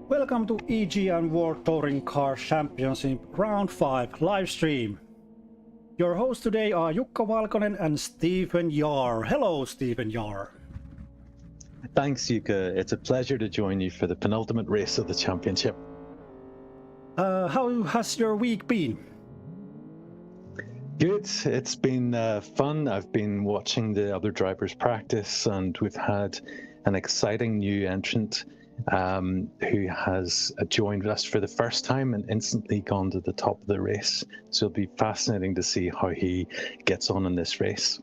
Welcome to eGM World Touring Car Championship Round 5 live stream. Your hosts today are Jukka Valkonen and Stephen Yar. Hello, Stephen Yar. Thanks, Jukka. It's a pleasure to join you for the penultimate race of the championship. How has your week been? Good. It's been fun. I've been watching the other drivers practice, and we've had an exciting new entrant who has joined us for the first time and instantly gone to the top of the race. So it'll be fascinating to see how he gets on in this race.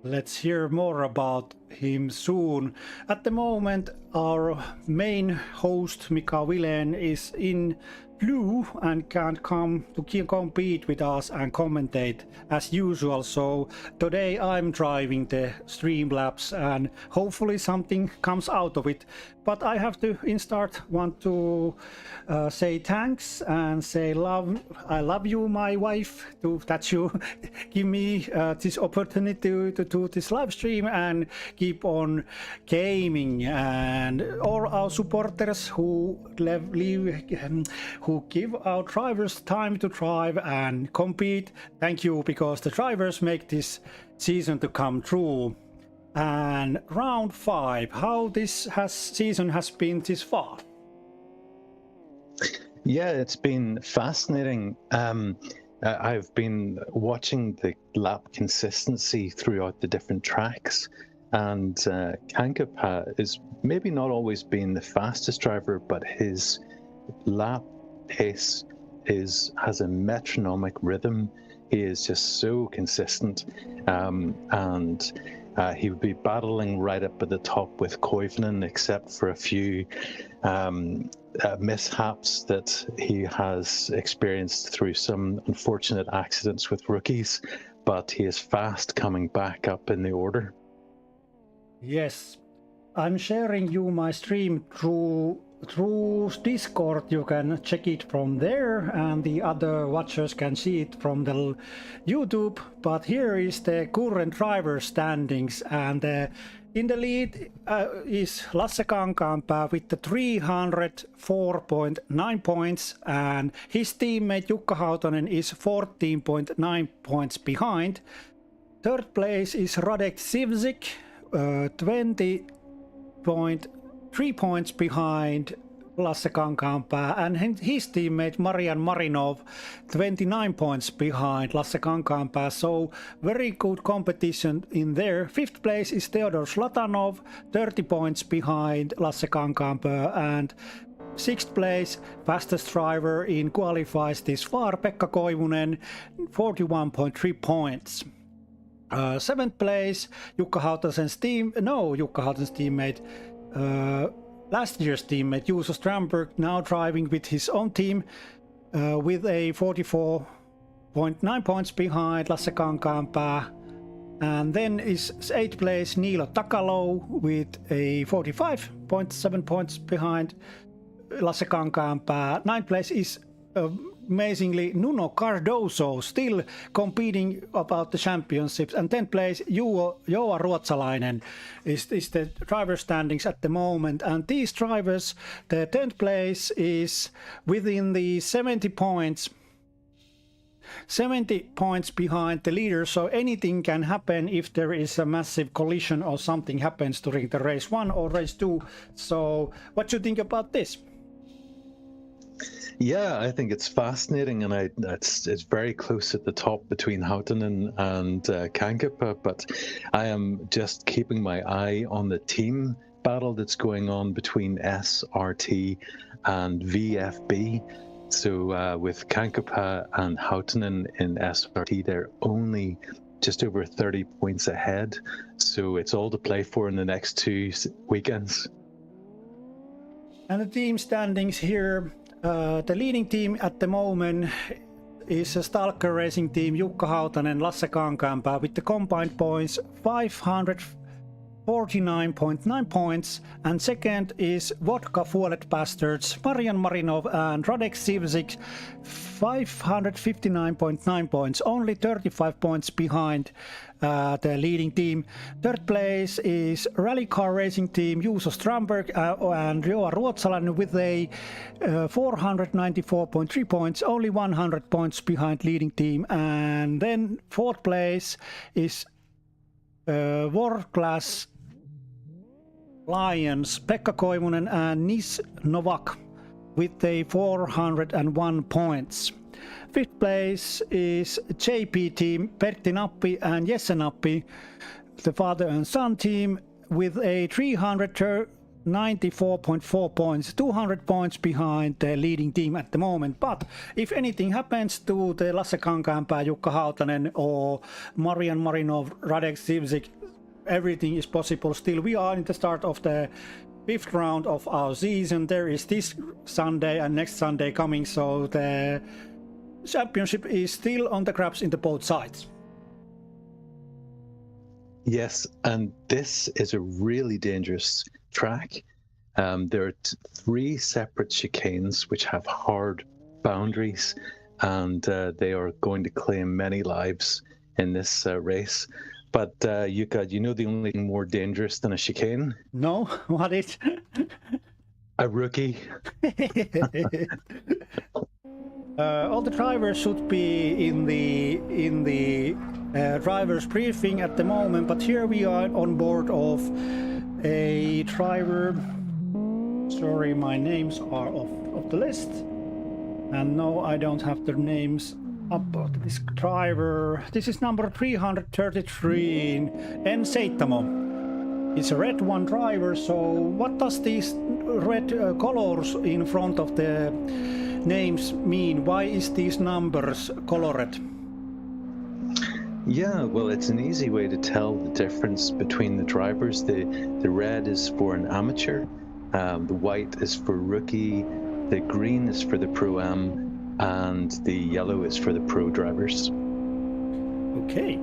Let's hear more about him soon. At the moment, our main host, Mika Vilen, is in blue and can't come to compete with us and commentate as usual. So today I'm driving the Streamlabs and hopefully something comes out of it. But I have to want to say thanks and say I love you, my wife, that you give me this opportunity to do this live stream and keep on gaming, and all our supporters who give our drivers time to drive and compete. Thank you, because the drivers make this season to come true. And round 5, how this season has been this far? Yeah, it's been fascinating. I've been watching the lap consistency throughout the different tracks, and Kankkunen is maybe not always been the fastest driver, but his lap pace has a metronomic rhythm. He is just so consistent, and he would be battling right up at the top with Koivunen, except for a few mishaps that he has experienced through some unfortunate accidents with rookies, but he is fast coming back up in the order. Yes, I'm sharing you my stream through Discord. You can check it from there, and the other watchers can see it from the YouTube. But here is the current driver standings, and in the lead is Lasse Kankaanpää with the 304.9 points, and his teammate Jukka Hautonen is 14.9 points behind. Third place is Radek Sivzik, 20.3 points behind Lasse Kankaanpää, and his teammate Marian Marinov 29 points behind Lasse Kankaanpää. So very good competition in there. Fifth place is Theodor Slatanov, 30 points behind Lasse Kankaanpää, and sixth place, fastest driver in qualifies this far, Pekka Koivunen, 41.3 points. Seventh place, Jukka Hautosen's teammate, last year's teammate, Juuso Strandberg, now driving with his own team with a 44.9 points behind Lasse Kankaanpää. And then is 8th place, Niilo Takalo with a 45.7 points behind Lasse Kankaanpää. 9th place is amazingly Nuno Cardoso, still competing about the championships, and 10th place Joa Ruotsalainen is the driver standings at the moment. And these drivers, the 10th place is within the 70 points behind the leader, so anything can happen if there is a massive collision or something happens during the race 1 or race 2. So what do you think about this? Yeah, I think it's fascinating, and it's very close at the top between Hautonen and Kankkunen, but I am just keeping my eye on the team battle that's going on between SRT and VFB. So with Kankkunen and Hautonen in SRT, they're only just over 30 points ahead. So it's all to play for in the next 2 weekends. And the team standings here. The leading team at the moment is a Stalker Racing team, Jukka Hautonen, Lasse Kankaanpää, with the combined points 49.9 points, and second is Vodka Fueled Bastards, Marian Marinov and Radek Sivzik, 559.9 points, only 35 points behind the leading team. Third place is Rally Car Racing Team, Juuso Strandberg and Joa Ruotsalainen with a 494.3 points, only 100 points behind leading team. And then fourth place is World Class Lions, Pekka Koivunen and Nis Novak with a 401 points. Fifth place is JP team, Pertti Nappi and Jesse Nappi, the father and son team with a 394.4 points, 200 points behind the leading team at the moment. But if anything happens to the Lasse Kankaanpää, Jukka Hautanen or Marian Marinov, Radek Sivzik, everything is possible still. We are in the start of the 5th round of our season. There is this Sunday and next Sunday coming, so the championship is still on the grabs in the both sides. Yes, and this is a really dangerous track. There are 3 separate chicanes which have hard boundaries, and they are going to claim many lives in this race. But Jukka, you know the only thing more dangerous than a chicane? No, what is? A rookie. All the drivers should be in the drivers briefing at the moment, but here we are on board of a driver. Sorry, my names are off the list, and no, I don't have the names about this driver. This is number 333 N7. It's a red one driver. So what does these red colors in front of the names mean? Why is these numbers colored? Yeah, well, it's an easy way to tell the difference between the drivers. The red is for an amateur, the white is for rookie, the green is for the pro-am, and the yellow is for the pro drivers. Okay.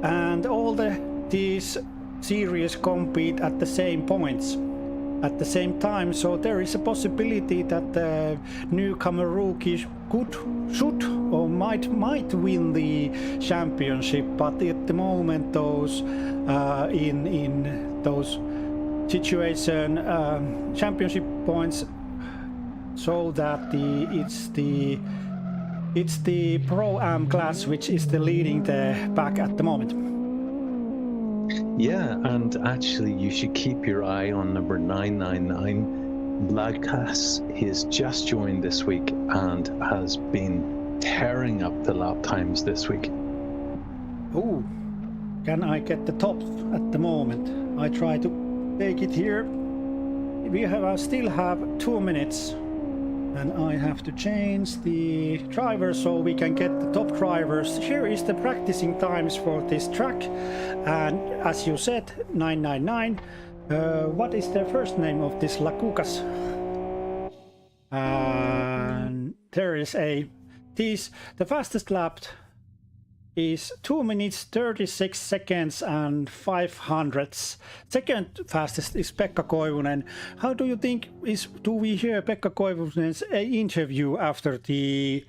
And all these series compete at the same points at the same time, so there is a possibility that the newcomer rookie should or might win the championship, but at the moment those in those situation championship points so that it's the pro-am class which is the leading the pack at the moment. Yeah, and actually you should keep your eye on number 999, Vladkas. He has just joined this week and has been tearing up the lap times this week. Oh, can I get the top at the moment? I try to take it here. I still have 2 minutes. And I have to change the driver so we can get the top drivers. Here is the practicing times for this track. And as you said, 999. What is the first name of this Lakukas? And there is the fastest lap is 2 minutes 36 seconds and 500ths. Second fastest is Pekka Koivunen. How do you think do we hear Pekka Koivunen's interview after the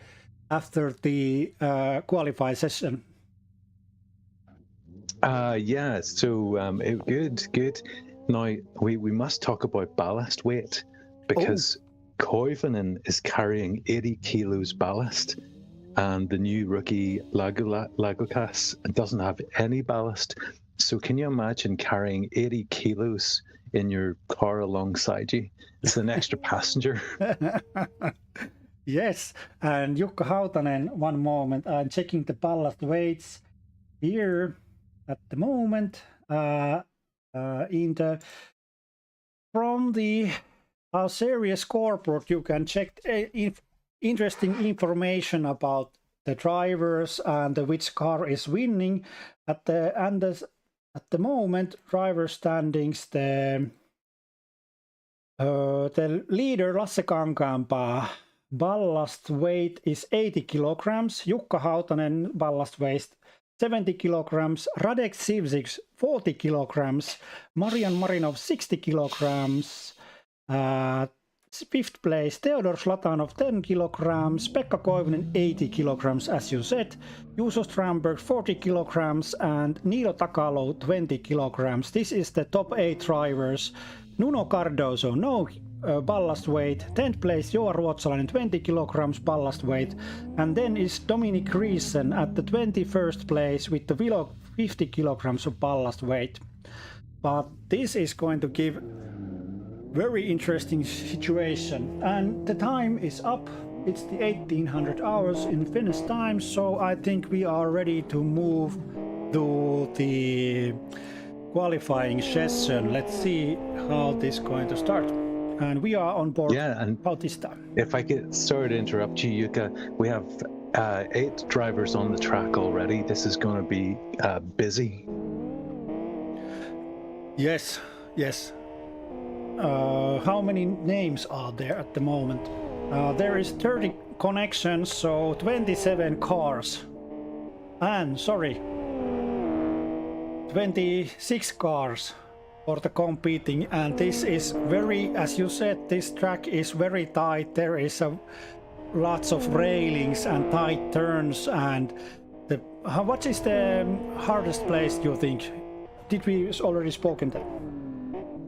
qualify session? Yeah, so good. Now we must talk about ballast weight, because Koivunen is carrying 80 kilos ballast. And the new rookie Lagokas doesn't have any ballast. So can you imagine carrying 80 kilos in your car alongside you? It's an extra passenger. Yes, and Jukka Hautanen, one moment, I'm checking the ballast weights here at the moment. From the series scoreboard, you can check interesting information about the drivers and which car is winning. At the moment, driver standings, the leader Lasse Kankaanpää ballast weight is 80 kilograms. Jukka Hautanen ballast weight 70 kilograms, Radek Sivzik 40 kilograms, Marian Marinov 60 kilograms, fifth place Theodor Zlatanov 10 kilograms, Pekka Koivunen 80 kilograms as you said, Juuso Strandberg 40 kilograms and Niilo Takalo 20 kilograms. This is the top 8 drivers. Nuno Cardoso, no ballast weight. 10th place Joa Ruotsalainen 20 kilograms ballast weight, and then is Dominic Riesen at the 21st place with the below 50 kilograms of ballast weight. But this is going to give very interesting situation, and the time is up. It's the 1800 hours in Finnish time, so I think we are ready to move to the qualifying session. Let's see how this is going to start. And we are on board. Yeah, and Bautista. if I get sorry to interrupt you, Jukka, we have 8 drivers on the track already. This is going to be busy. Yes. How many names are there at the moment? There is 30 connections, so 27 cars. And 26 cars for the competing, and this is very, as you said, this track is very tight. There is lots of railings and tight turns, and what is the hardest place you think? Did we already spoken that?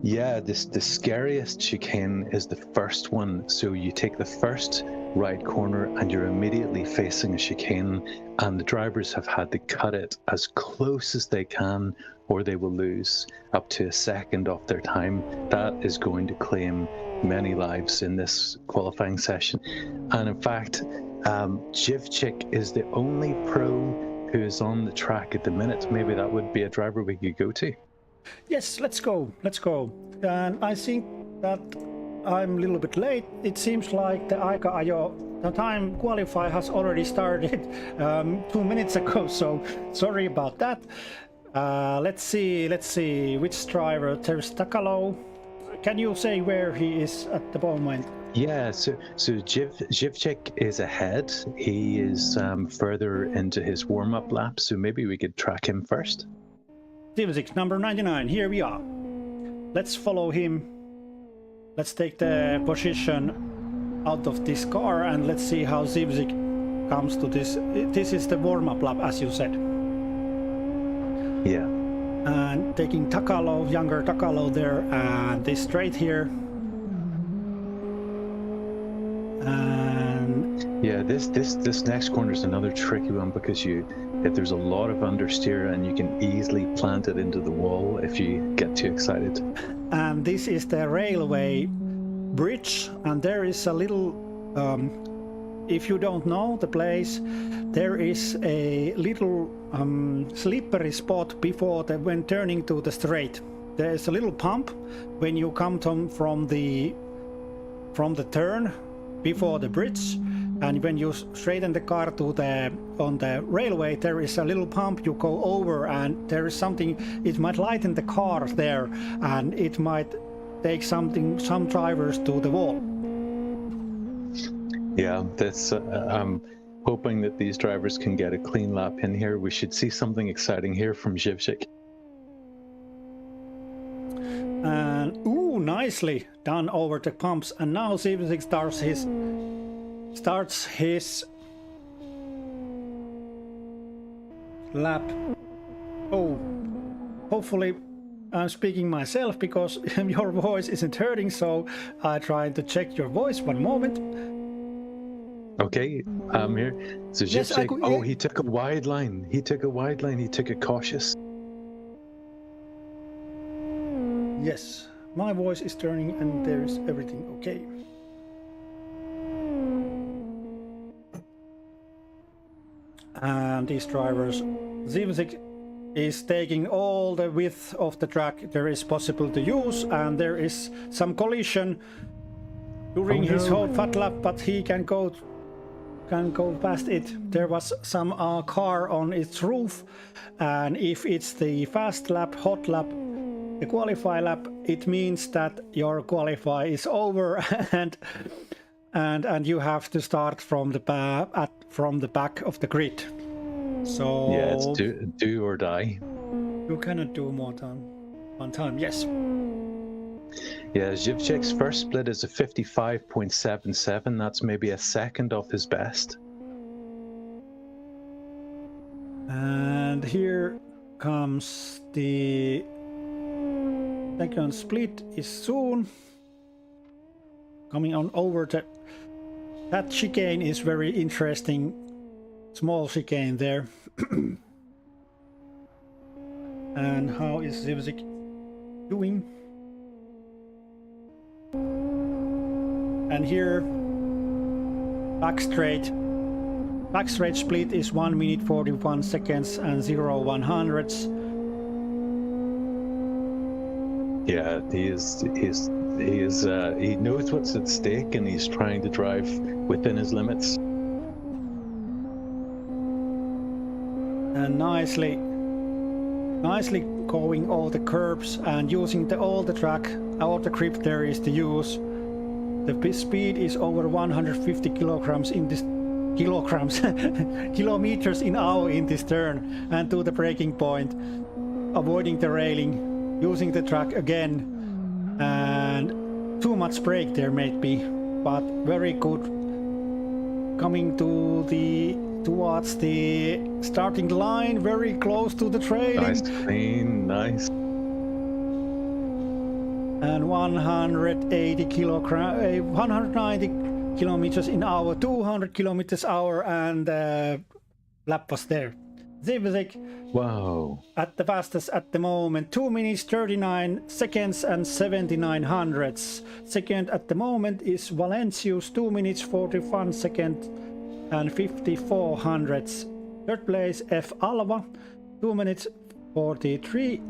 Yeah, the scariest chicane is the first one. So you take the first right corner and you're immediately facing a chicane, and the drivers have had to cut it as close as they can or they will lose up to a second off their time. That is going to claim many lives in this qualifying session. And in fact, Jivchik is the only pro who is on the track at the minute. Maybe that would be a driver we could go to. Yes, let's go. And I think that I'm a little bit late. It seems like the Aika Ajo, the time qualify has already started 2 minutes ago, so sorry about that. Let's see which driver. There's Takalo. Can you say where he is at the moment? Yeah, so Jivchik is ahead. He is further into his warm-up lap, so maybe we could track him first. Sivzik, number 99, here we are. Let's follow him. Let's take the position out of this car and let's see how Sivzik comes to this. This is the warm-up lap, as you said. Yeah. And taking Takalo, younger Takalo there, and this straight here. And yeah, this next corner is another tricky one because there's a lot of understeer and you can easily plant it into the wall if you get too excited. And this is the railway bridge, and there is a little, if you don't know the place, there is a little slippery spot before when turning to the straight. There is a little pump when you come from the turn before the bridge, and when you straighten the car on the railway, there is a little pump you go over, and there is something, it might lighten the car there, and it might take some drivers to the wall. Yeah, that's I'm hoping that these drivers can get a clean lap in here. We should see something exciting here from Jivchik. And nicely done over the pumps, and now Sivzik starts his lap. Oh, hopefully I'm speaking myself because your voice isn't hurting, so I try to check your voice. 1 moment. Okay, I'm here. So Yes, Jivchik, he took a wide line. He took it cautious. Yes, my voice is turning and there is everything okay. And these drivers, Sivzik is taking all the width of the track there is possible to use, and there is some collision during his whole fat lap, but he can go past it. There was some car on its roof, and if it's the fast lap, hot lap, the qualify lap, it means that your qualify is over and you have to start from the back of the grid. So Yeah, it's do or die. you cannot do more than one time. Yes. Yeah, Zivchek's first split is a 55.77. That's maybe a second off his best. And here comes the second split is soon coming on over. That chicane is very interesting. Small chicane there. And how is Zivzik doing? And here back straight split is 1 minute 41 seconds and 0 100ths. Yeah, he knows what's at stake, and he's trying to drive within his limits. And nicely going all the curbs and using all the track, all the grip there is to use. The speed is over 150 kilograms in this kilometers in hour in this turn, and to the braking point, avoiding the railing, using the track again, and too much brake there maybe, but very good. Coming towards the starting line, very close to the trailing. Nice, clean, nice. And 190 kilometers in hour, 200 kilometers hour, and lap was there. Zivzik, Wow. at the fastest at the moment, 2 minutes 39 seconds and 79 hundredths. Second at the moment is Valencius, 2 minutes 41 seconds and 54 hundredths. Third place F Alva, 2 minutes 43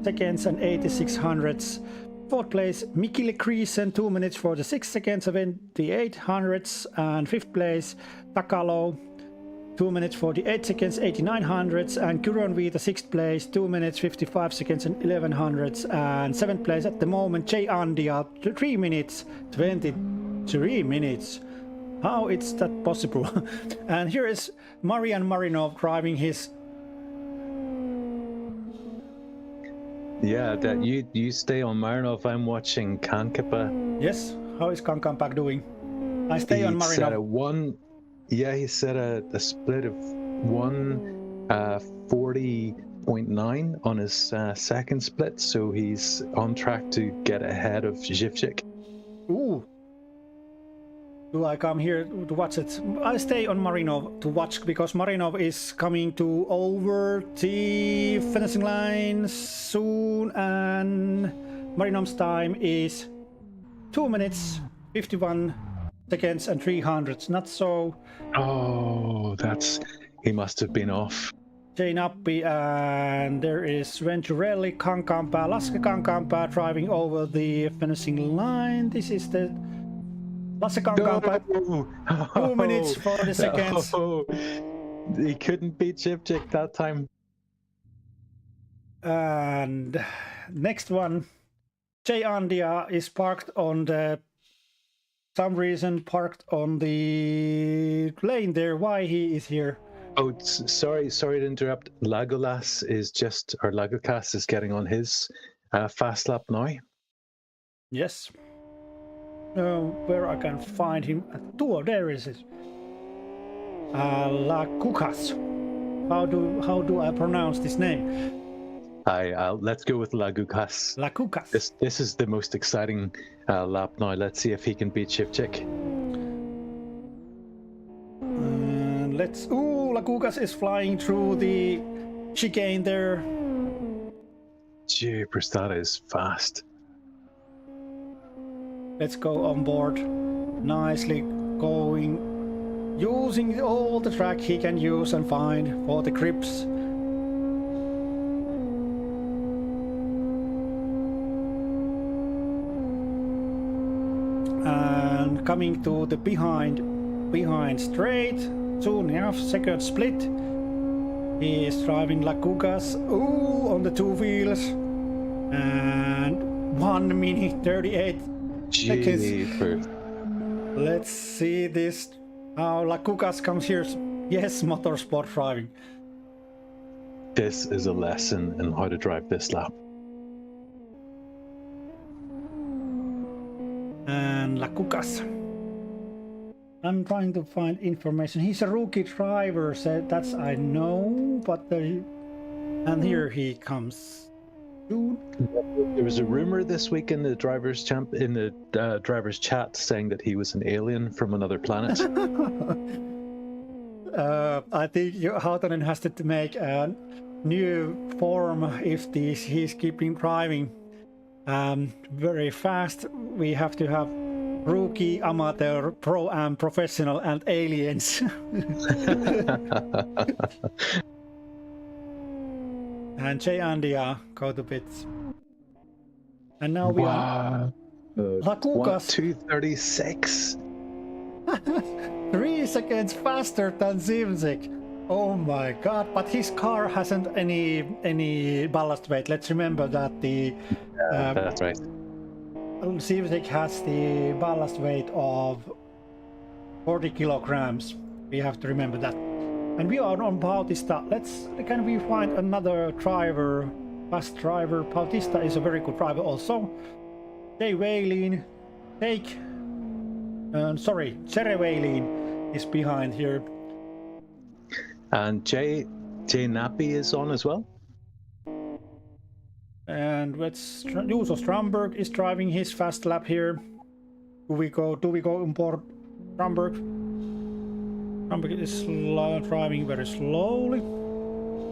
seconds and 86 hundredths. Fourth place Mikile Kriisen, 2 minutes 46 seconds 78 hundredths. And fifth place Takalo, 2 minutes 48 seconds 89 hundredths. And Kuron Vita, sixth place, 2 minutes 55 seconds and 11 hundredths. And seventh place at the moment J Andia, 3 minutes 23 minutes. How is that possible? And here is Marian Marinov driving his. Yeah, that you stay on Marinov. I'm watching Kankapa. Yes, how is Kankampak doing? I stay on Marinov. He set a split of 1:40.9 on his second split, so he's on track to get ahead of Zivchik. Ooh. Do I come here to watch it? I stay on Marinov to watch, because Marinov is coming to over the finishing line soon, and Marinov's time is 2 minutes 51 seconds and 300ths. Not so. Oh, he must have been off. Jane Appi, and there is Venturelli, Kankampa, Lasse Kankampa driving over the finishing line. This is the Lasse Kankampa, 2 minutes 40 seconds. No. He couldn't beat Zivchik that time. And next one, Jay Andia is parked on the lane there. Why he is here? Oh, sorry to interrupt. Lagocas is getting on his fast lap now. Yes. Where I can find him? There is it. Lagocas. How do I pronounce this name? Let's go with Lagocas. Lagocas. This is the most exciting lap now. Let's see if he can beat Zivchik. Lagocas is flying through the chicane there. Jeepers, that is fast. Let's go on board. Nicely going, using all the track he can use and find for the grips. And coming to the behind straight, soon enough, second split. He is driving Lagocas on the two wheels, and 1 minute 38 seconds. Let's see this. How Lagocas comes here. Yes, motorsport driving. this is a lesson in how to drive this lap. And Lakukas. I'm trying to find information. He's a rookie driver, so that's I know, but and here he comes. There was a rumor this week in the drivers' drivers' chat saying that he was an alien from another planet. I think Hautanen has to make a new form if he's keeping driving very fast. We have to have rookie, amateur, pro, and professional, and aliens. And Jay Andia go to bits. And now we are Lakukas 2:36. 3 seconds faster than Zimzik. Oh my god, but his car hasn't any ballast weight. Let's remember that That's right. Zimzik has the ballast weight of 40 kilograms. We have to remember that. And we are on Bautista. Can we find another driver, fast driver? Bautista is a very good driver also. Jay Whalin, Sere Whalin is behind here. And Jay Nappy is on as well. And Juuso Stromberg is driving his fast lap here. Do we go on board Stromberg? Stromberg is driving very slowly.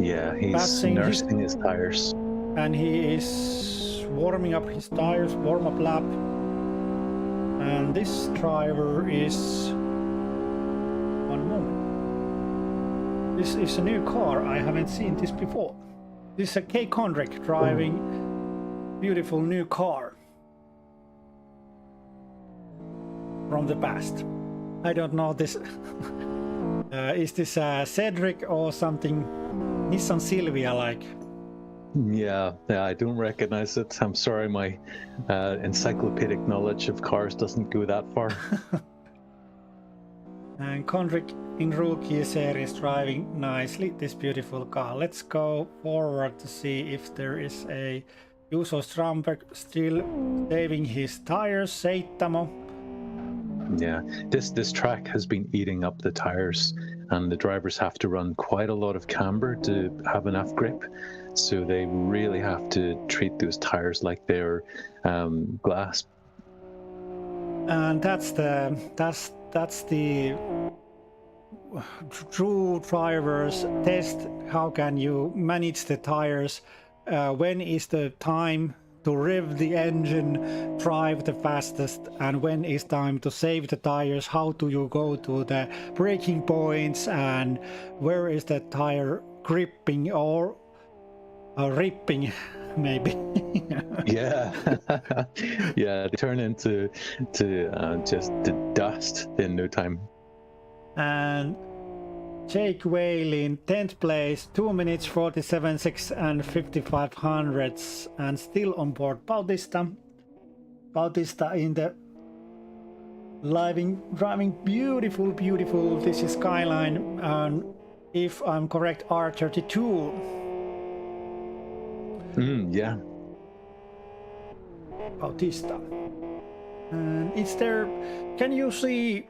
Yeah, he's nursing his tires. And he is warming up his tires, warm-up lap. And this driver is... One moment. This is a new car. I haven't seen this before. This is a Kay Condrick driving beautiful new car from the past. I don't know this. Is this Cedric or something? Nissan Silvia like? Yeah, I don't recognize it. I'm sorry, my encyclopedic knowledge of cars doesn't go that far. And Condrick in rookie series driving nicely this beautiful car. Let's go forward to see if there is a Juuso Stromberg still saving his tires. Seittamo. Yeah, this track has been eating up the tires, and the drivers have to run quite a lot of camber to have enough grip. So they really have to treat those tires like they're glass. And that's the true drivers test. How can you manage the tires? When is the time to rev the engine, drive the fastest, and when is time to save the tires? How do you go to the braking points, and where is the tire gripping or ripping maybe? Yeah. Yeah, they turn into just the dust in no time. And Jake Whalin, 10th place, 2 minutes 47 seconds and 55 hundredths, and still on board Bautista. Bautista in the driving beautiful. This is Skyline, and if I'm correct, R32. Yeah. Bautista. And is there? Can you see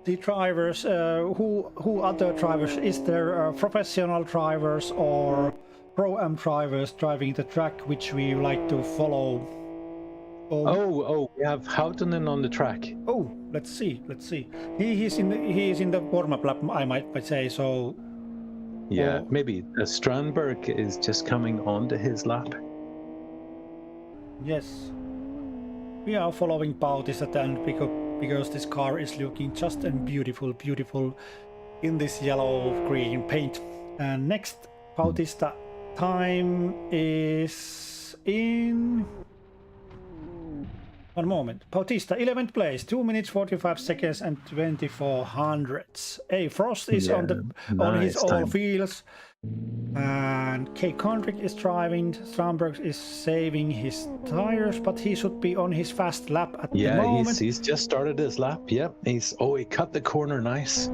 the drivers? Who other drivers? Is there professional drivers or pro-am drivers driving the track which we like to follow? Oh, we have Hautanen on the track. Oh, let's see. He is in the warm-up lap, I might say so. Yeah, maybe Strandberg is just coming onto his lap. Yes, we are following Bautista then because this car is looking just and beautiful in this yellow-green paint. And next, Bautista time is in... One moment. Bautista, 11th place, 2 minutes 45 seconds and 24 hundredths. Frost is on his all fields, and Kay Condrick is driving. Stromberg is saving his tires, but he should be on his fast lap at the moment. Yeah, he's just started his lap. Yep, he cut the corner nice.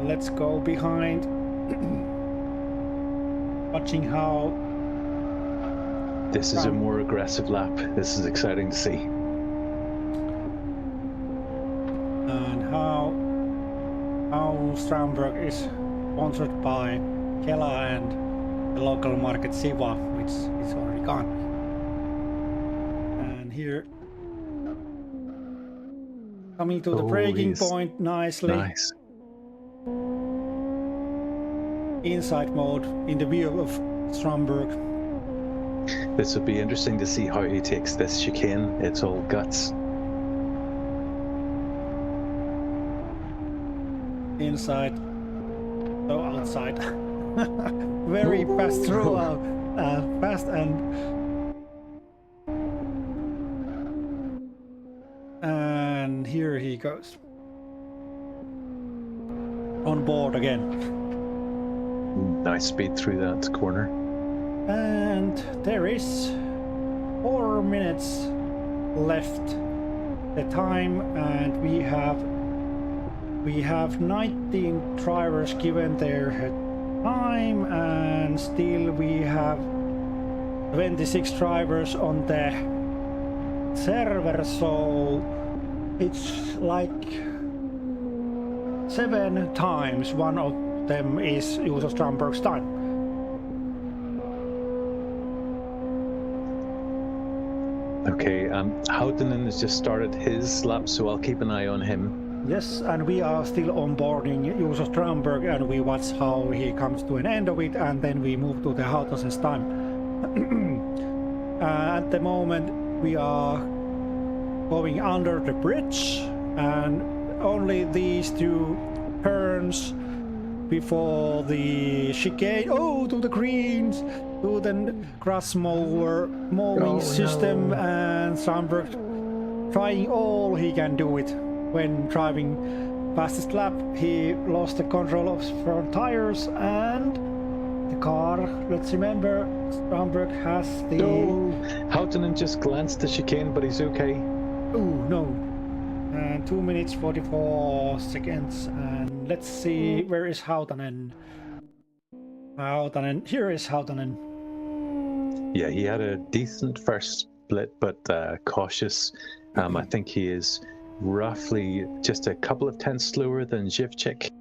Let's go behind watching how This is a more aggressive lap. This is exciting to see. and how Stromberg is sponsored by Kela and the local market Siva, which is already gone. And here, coming to the braking point nicely. Nice. Inside mode in the view of Stromberg. This would be interesting to see how he takes this chicane. It's all guts. Inside, so outside. Very fast throughout, fast and here he goes. On board again. Nice speed through that corner. And there is 4 minutes left the time, and we have 19 drivers given their time, and still we have 26 drivers on the server, so it's like 7 times one of them is Juuso Stromberg's time. Okay, Houtanen has just started his lap, so I'll keep an eye on him. Yes, and we are still onboarding Juuso Stromberg, and we watch how he comes to an end of it, and then we move to the Hautanen's time. At the moment, we are going under the bridge, and only these 2 turns before the chicane. Oh, to the greens, to the grass mowing system, and Stromberg trying all he can do it. When driving fastest lap, he lost the control of front tires and the car. Let's remember, Stromberg has the... No, Houtanen just glanced the chicane, but he's okay. Oh, no. And 2 minutes 44 seconds, and let's see, where is Houtanen? Here is Houtanen. Yeah, he had a decent first split, but cautious. I think he is roughly just a couple of tenths slower than Zivchik.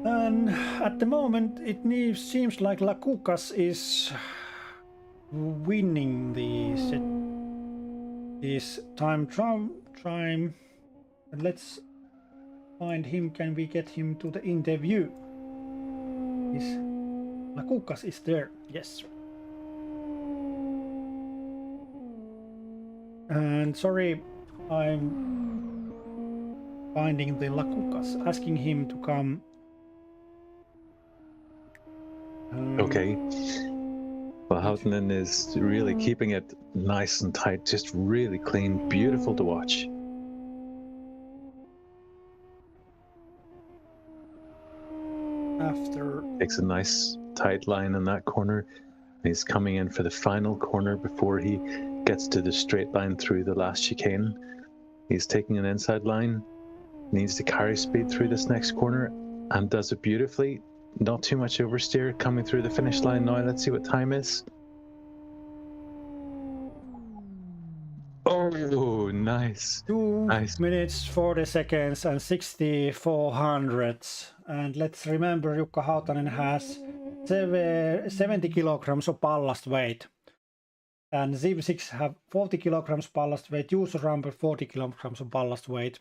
And at the moment, it seems like Lakukas is winning this time. And let's find him. Can we get him to the interview? Lakukas is there. Yes. And sorry, I'm finding the Lakukas, asking him to come. Okay. Well, Houtanen is really keeping it nice and tight, just really clean, beautiful to watch. After takes a nice tight line in that corner. He's coming in for the final corner before he gets to the straight line through the last chicane. He's taking an inside line, needs to carry speed through this next corner, and does it beautifully. Not too much oversteer coming through the finish line now. Let's see what time is. Oh, nice. 2 minutes 40 seconds and 64 hundredths. And let's remember, Jukka Houtanen has 70 kilograms of ballast weight. And Ziv6 have 40 kilograms ballast weight, Juuso Stromberg 40 kilograms of ballast weight.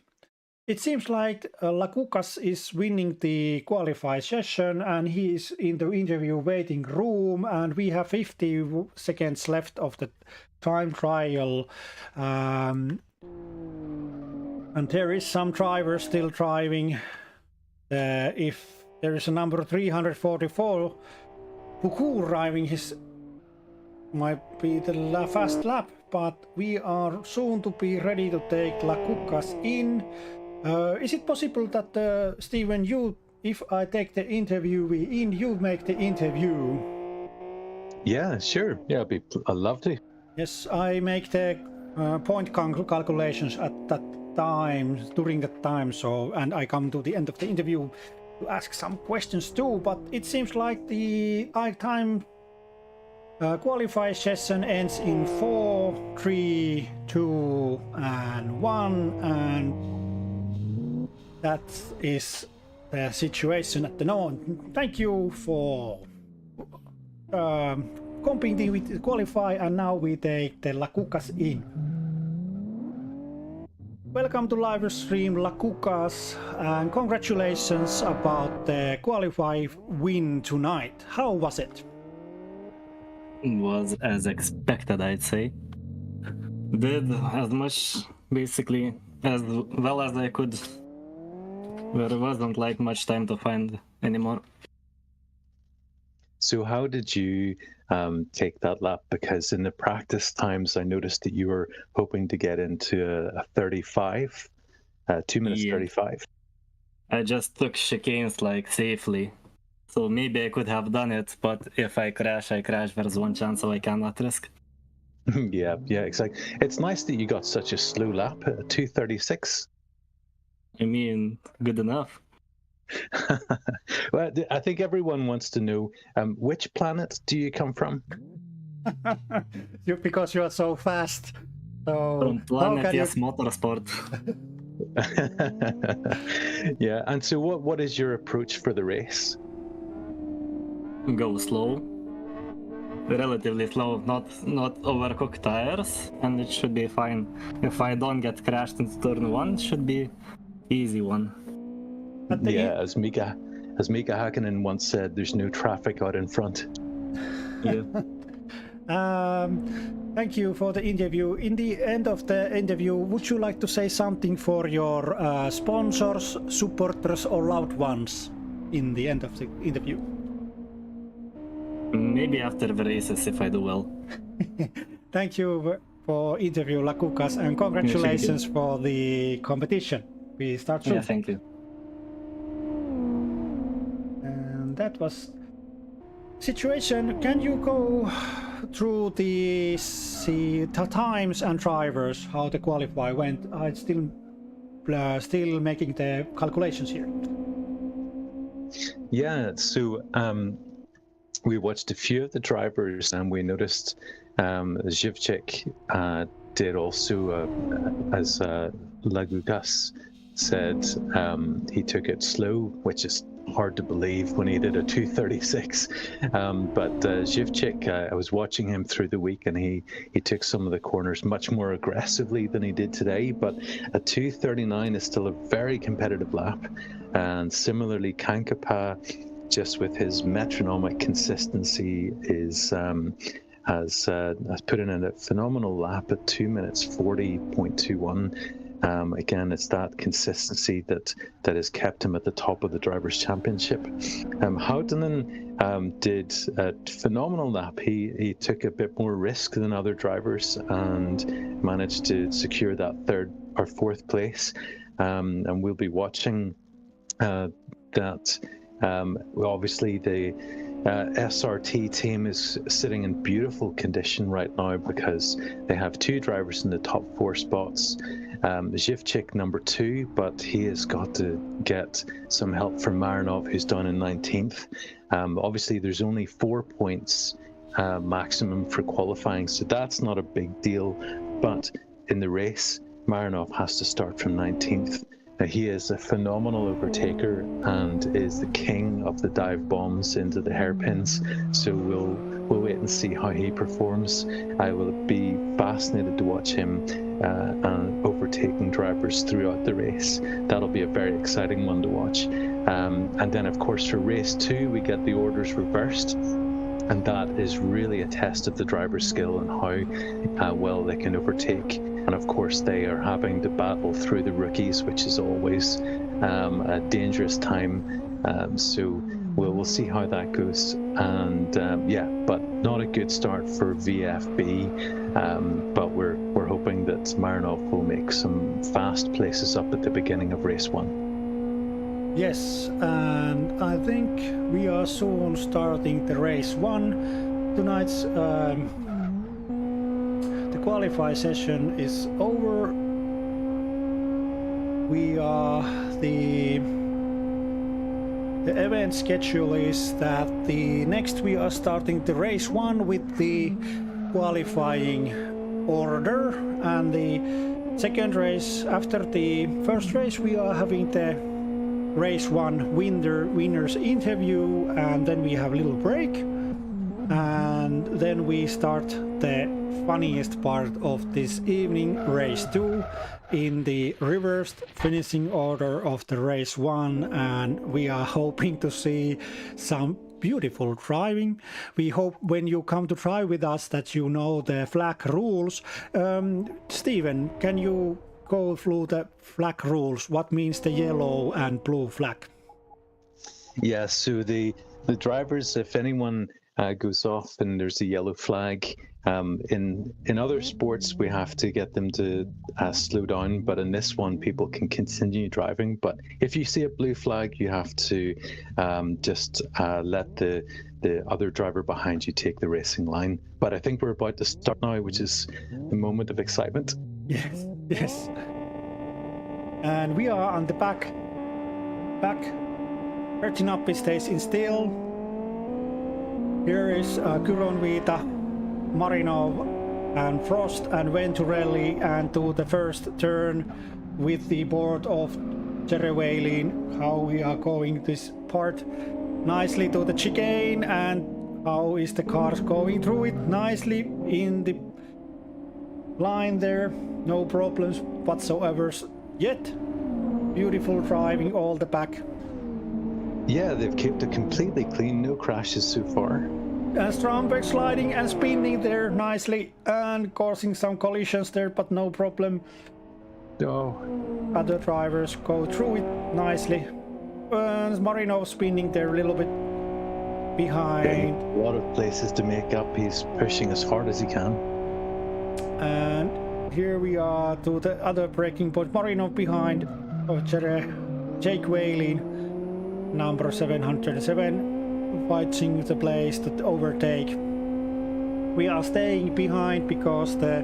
It seems like Lakukas is winning the qualified session, and he is in the interview waiting room, and we have 50 seconds left of the time trial. And there is some driver still driving. If there is a number 344 Puku driving, his might be the fast lap, but we are soon to be ready to take Lakukas in. Is it possible that Steven, if I take the interviewee in, you make the interview? Yeah, sure. Yeah, I'd love to. Yes, I make the point calculations at that time, during that time, so, and I come to the end of the interview to ask some questions too, but it seems like the time qualify session ends in 4, 3, 2, and 1, and that is the situation at the moment. Thank you for competing with the qualify, and now we take the Lakukas in. Welcome to live stream Lakukas, and congratulations about the qualify win tonight. How was it? Was as expected, I'd say. Did as much, basically, as well as I could. There wasn't like much time to find anymore. So how did you take that lap? Because in the practice times, I noticed that you were hoping to get into a 35, 2 minutes 35. I just took chicanes like safely. So maybe I could have done it, but if I crash, I crash. There's one chance, so I cannot risk. Yeah, exactly. It's nice that you got such a slow lap, 2:36. I mean, good enough. Well, I think everyone wants to know, which planet do you come from? Because you are so fast. So From planet Yes Motorsport. Yeah, and so what is your approach for the race? Go slow. Relatively slow, not overcook tires, and it should be fine. If I don't get crashed into turn 1, it should be easy one. Yeah, as Mika Hakkinen once said, there's no traffic out in front. Yeah. Thank you for the interview. In the end of the interview, would you like to say something for your sponsors, supporters, or loved ones in the end of the interview? Maybe after the races if I do well. Thank you for interview, Lakukas, and congratulations for the competition. We start soon. Yeah, thank you. And that was situation. Can you go through the times and drivers, how the qualify went? I'm still making the calculations here. Yeah, so we watched a few of the drivers, and we noticed Zivchik did also, as Lagukas said, he took it slow, which is hard to believe when he did a 2:36. But Zivchik, I was watching him through the week, and he took some of the corners much more aggressively than he did today. But a 2:39 is still a very competitive lap. And similarly, Kankapa, just with his metronomic consistency, has put in a phenomenal lap at 2 minutes 40.21. Again, it's that consistency that has kept him at the top of the Drivers' Championship. Houghton did a phenomenal lap. He took a bit more risk than other drivers and managed to secure that third or fourth place. And we'll be watching that. Obviously, the SRT team is sitting in beautiful condition right now because they have two drivers in the top 4 spots. Zivchik number 2, but he has got to get some help from Marinov, who's down in 19th. Obviously, there's only 4 points maximum for qualifying, so that's not a big deal. But in the race, Marinov has to start from 19th. Now, he is a phenomenal overtaker and is the king of the dive bombs into the hairpins. So we'll wait and see how he performs. I will be fascinated to watch him and overtaking drivers throughout the race. That'll be a very exciting one to watch. And then, of course, for race 2, we get the orders reversed. And that is really a test of the driver's skill and how well they can overtake. And of course, they are having to battle through the rookies, which is always a dangerous time. So we'll see how that goes. And but not a good start for VFB. But we're hoping that Marinov will make some fast places up at the beginning of race 1. Yes, and I think we are soon starting the race 1. Tonight's the qualify session is over. We are the The event schedule is that the next we are starting the race 1 with the qualifying order, and the second race after the first race we are having the race 1 winners interview, and then we have a little break, and then we start the funniest part of this evening, race 2, in the reversed finishing order of the race 1, and we are hoping to see some beautiful driving. We hope when you come to try with us that you know the flag rules. Steven, can you go through the flag rules? What means the yellow and blue flag? Yeah, so the drivers, if anyone goes off and there's a yellow flag, in other sports we have to get them to slow down, but in this one people can continue driving. But if you see a blue flag, you have to just let the other driver behind you take the racing line. But I think we're about to start now, which is the moment of excitement. Yes. And we are on the back. Pertinappi stays in still. Here is Kyronvita, Marinov and Frost and Venturelli, and to the first turn with the board of Jerewailin. How we are going this part nicely to the chicane, and how is the cars going through it nicely in the line there. No problems whatsoever yet. Beautiful driving all the back. Yeah, they've kept it completely clean, no crashes so far. And Stromberg sliding and spinning there nicely and causing some collisions there, but no problem. Oh. Other drivers go through it nicely. And Marinov spinning there a little bit behind. A lot of places to make up. He's pushing as hard as he can. And here we are to the other braking point. Marinov behind of Jake Whaley, number 707, fighting the place to overtake. We are staying behind because the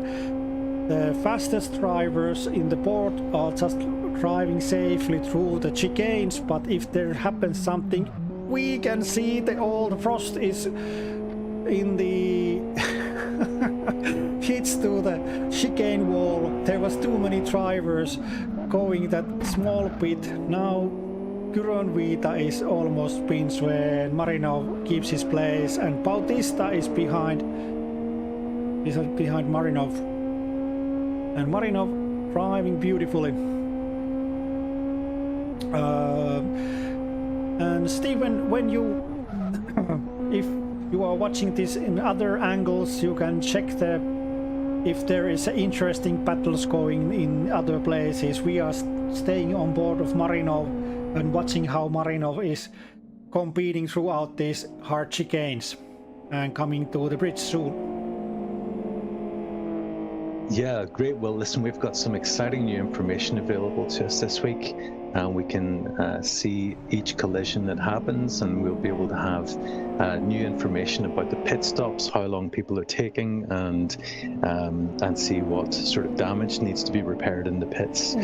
fastest drivers in the board are just driving safely through the chicanes, but if there happens something, we can see all the Frost is in the hits to the chicane wall. There was too many drivers going that small bit. Now Kyronvita is almost spins when Marinov keeps his place, and Bautista is behind Marinov. And Marinov driving beautifully. And Steven, when you if you are watching this in other angles, you can check if there is interesting battles going in other places. We are staying on board of Marinov and watching how Marinov is competing throughout these hard chicanes and coming to the bridge soon. Yeah, great. Well, listen, we've got some exciting new information available to us this week, and we can see each collision that happens, and we'll be able to have new information about the pit stops, how long people are taking, and see what sort of damage needs to be repaired in the pits.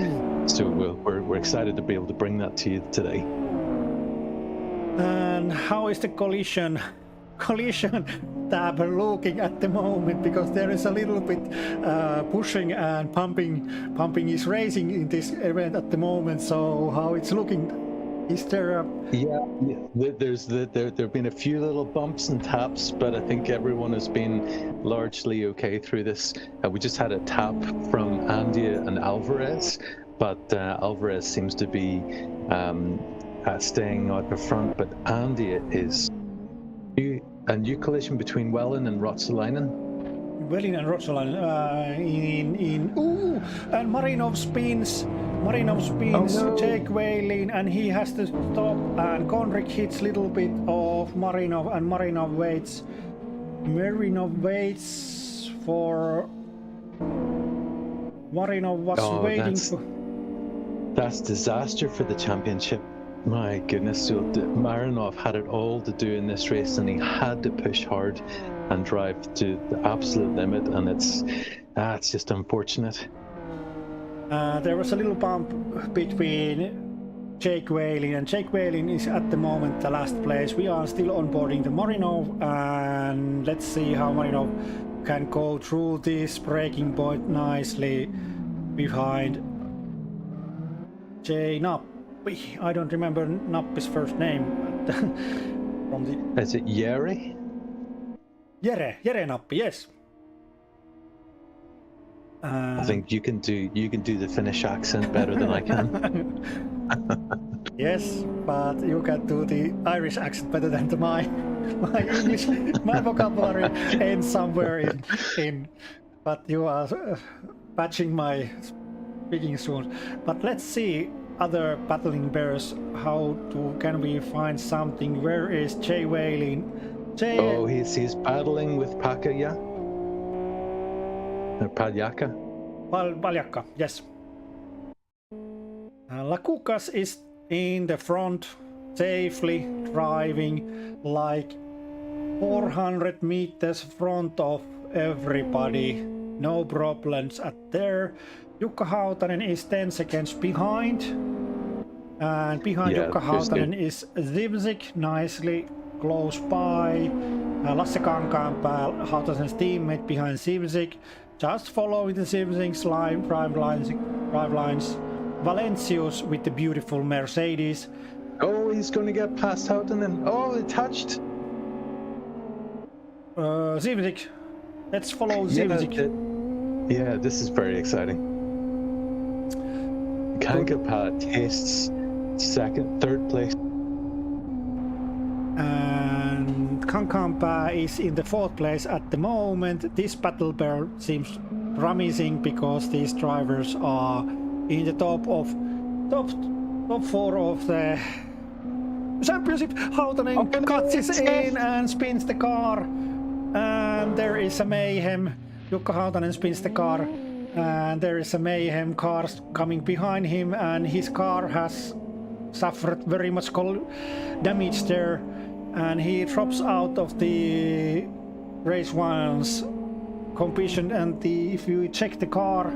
So we're excited to be able to bring that to you today. And how is the collision tab looking at the moment, because there is a little bit pushing and pumping is racing in this event at the moment. So how it's looking? Is there a... Yeah, there've been a few little bumps and taps, but I think everyone has been largely okay through this. We just had a tap from Andia and Alvarez, but Alvarez seems to be staying out the front, but Andia is a new collision between Wellin and Ruotsalainen. Wellin and Ruotsalainen and Marinov spins. Oh, no. Jake Whaley, and he has to stop, and Konrik hits little bit of Marinov, and Marinov waits for... Marinov was waiting for... That's disaster for the championship. My goodness, so Marinov had it all to do in this race, and he had to push hard and drive to the absolute limit, and it's just unfortunate. There was a little bump between Jake Whalin, and Jake Whalin is at the moment the last place. We are still onboarding the Marinov, and let's see how Marinov can go through this breaking point nicely behind Jay Nappi. I don't remember Nappi's first name. From the Is it Yeri? Jere Nappi, yes. I think you can do the Finnish accent better than I can. Yes, but you can do the Irish accent better than my English. My vocabulary ends somewhere in. But you are patching my speaking soon. But let's see other battling bears. Can we find something? Where is Jay Whalin? Oh, he's battling with Pakaya. Or Paljaka. Paljaka, yes. Lakukas is in the front, safely driving like 400 meters front of everybody. No problems at there. Jukka Hautanen is 10 seconds behind. And behind Jukka Hautanen is Zivzik, nicely close by. Lasse Kankaanpää, Hautasen's teammate behind Zivzik. Just following the Zivzik's drive lines. Valencius with the beautiful Mercedes. Oh, he's going to get past Hautanen. Oh, it touched. Zivzik. Let's follow Zivzik. Yeah, this is very exciting. Kankaanpää tastes third place. And Kankaanpää is in the 4th place at the moment. This battle bear seems promising because these drivers are in the top 4 of the championship. Hautanen cuts in and spins the car, and there is a mayhem. Jukka Hautanen spins the car, and there is a mayhem. Cars coming behind him, and his car has suffered very much damage there, and he drops out of the race one's competition. And if you check the car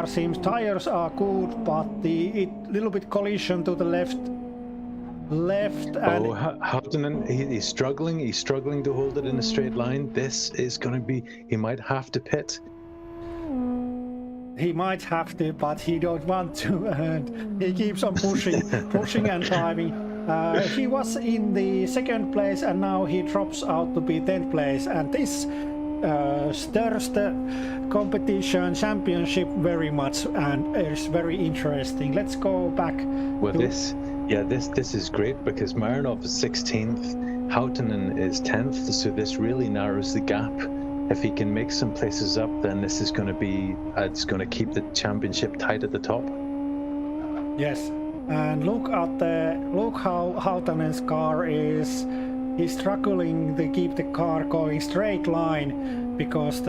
seems tires are good, but the little bit collision to the left. And Hautanen, he's struggling to hold it in a straight line. This is going to be, he might have to pit. He might have to, but he don't want to, and he keeps on pushing and driving. He was in the 2nd place, and now he drops out to be 10th place, and this stirs the competition championship very much, and it's very interesting. Let's go back. Well, this is great because Marinov is 16th, Hautanen is 10th, so this really narrows the gap. If he can make some places up, then this is going to be it's going to keep the championship tight at the top. Yes, and look how Hautanen's car is. He's struggling to keep the car going straight line because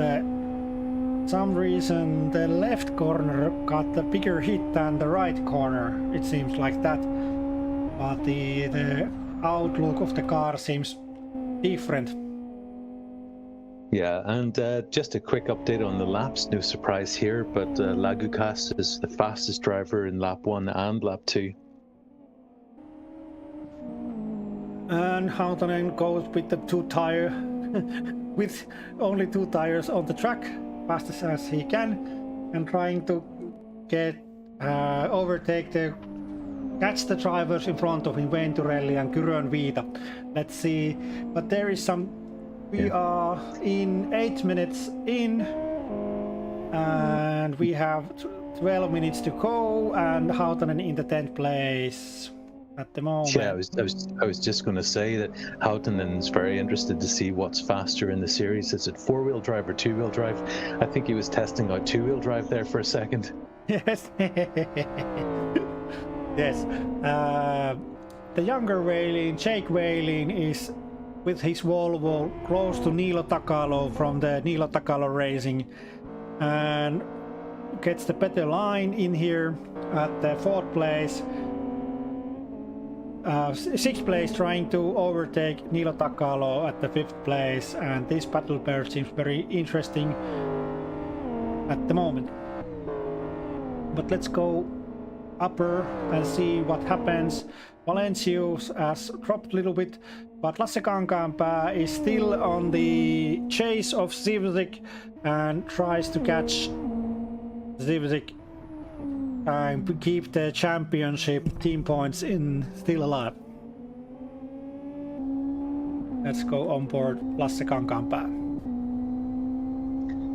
some reason the left corner got a bigger hit than the right corner. It seems like that, but the outlook of the car seems different. Yeah, and just a quick update on the laps. No surprise here, but Lagukas is the fastest driver in lap 1 and lap 2. And Hautanen goes with the with only 2 tires on the track, fastest as he can, and trying to get catch the drivers in front of him, Venturelli and Kyrön Viita. Let's see, but there is some. We are in 8 minutes in, and we have 12 minutes to go, and Hautanen in the 10th place at the moment. Yeah, I was just going to say that Hautanen's very interested to see what's faster in the series. Is it 4-wheel drive or 2-wheel drive? I think he was testing out 2-wheel drive there for a second. Yes. Yes. The younger Whalin, Jake Whalin, is with his Volvo close to Niilo Takalo from the Niilo Takalo Racing, and gets the better line in here at the 4th place. 6th place, trying to overtake Niilo Takalo at the 5th place, and this battle pair seems very interesting at the moment. But let's go upper and see what happens. Valencius has dropped a little bit, but Lasse Kankaanpää is still on the chase of Zivzik and tries to catch Zivzik and keep the championship team points in still alive. Let's go on board Lasse Kankaanpää.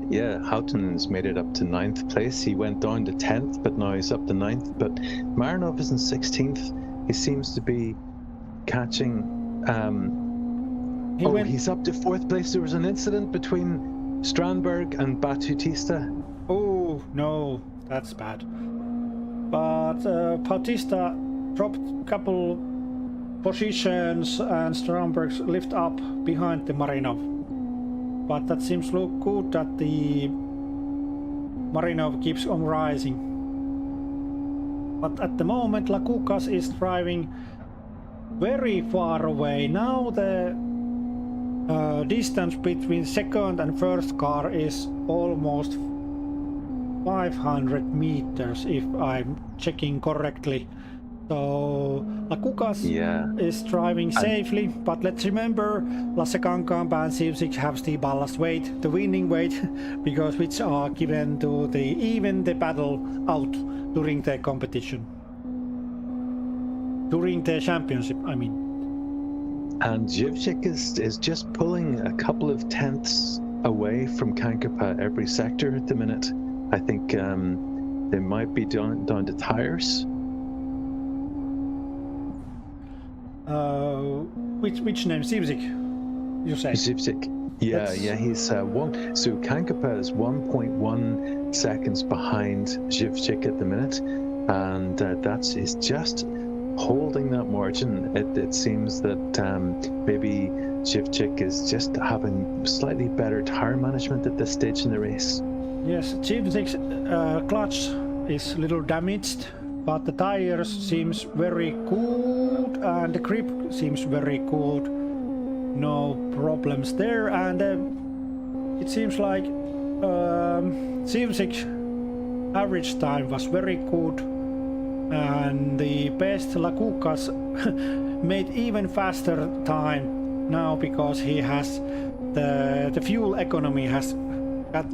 Yeah, Houghton's made it up to 9th place. He went down to 10th, but now he's up to 9th. But Marinov is in 16th. He seems to be catching. He's up to 4th place. There was an incident between Strandberg and Bautista. Oh, no, that's bad. But Bautista dropped a couple positions and Strandberg's lift up behind the Marinov. But that seems to look good that the Marinov keeps on rising. But at the moment Lakukas is driving very far away. Now the distance between second and first car is almost 500 meters if I'm checking correctly. So Lakukas is driving safely, but let's remember Lasse Kankaanpää and Zivzik have the ballast weight, the winning weight, because which are given to the battle out during the competition. During the championship, I mean. And Zivzik is just pulling a couple of tenths away from Kankaanpää every sector at the minute. I think they might be down to tires. Which name? Zivzik, you say? Zivzik. Yeah, he's one. So Kankaanpää is 1.1 seconds behind Zivzik at the minute, and he's just holding that margin. It seems that maybe Zivzik is just having slightly better tire management at this stage in the race. Yes, Zivzik's clutch is a little damaged, but the tires seems very good and the grip seems very good. No problems there, and it seems like Zivzik's average time was very good, and the best Lakukas made even faster time now because he has the fuel economy has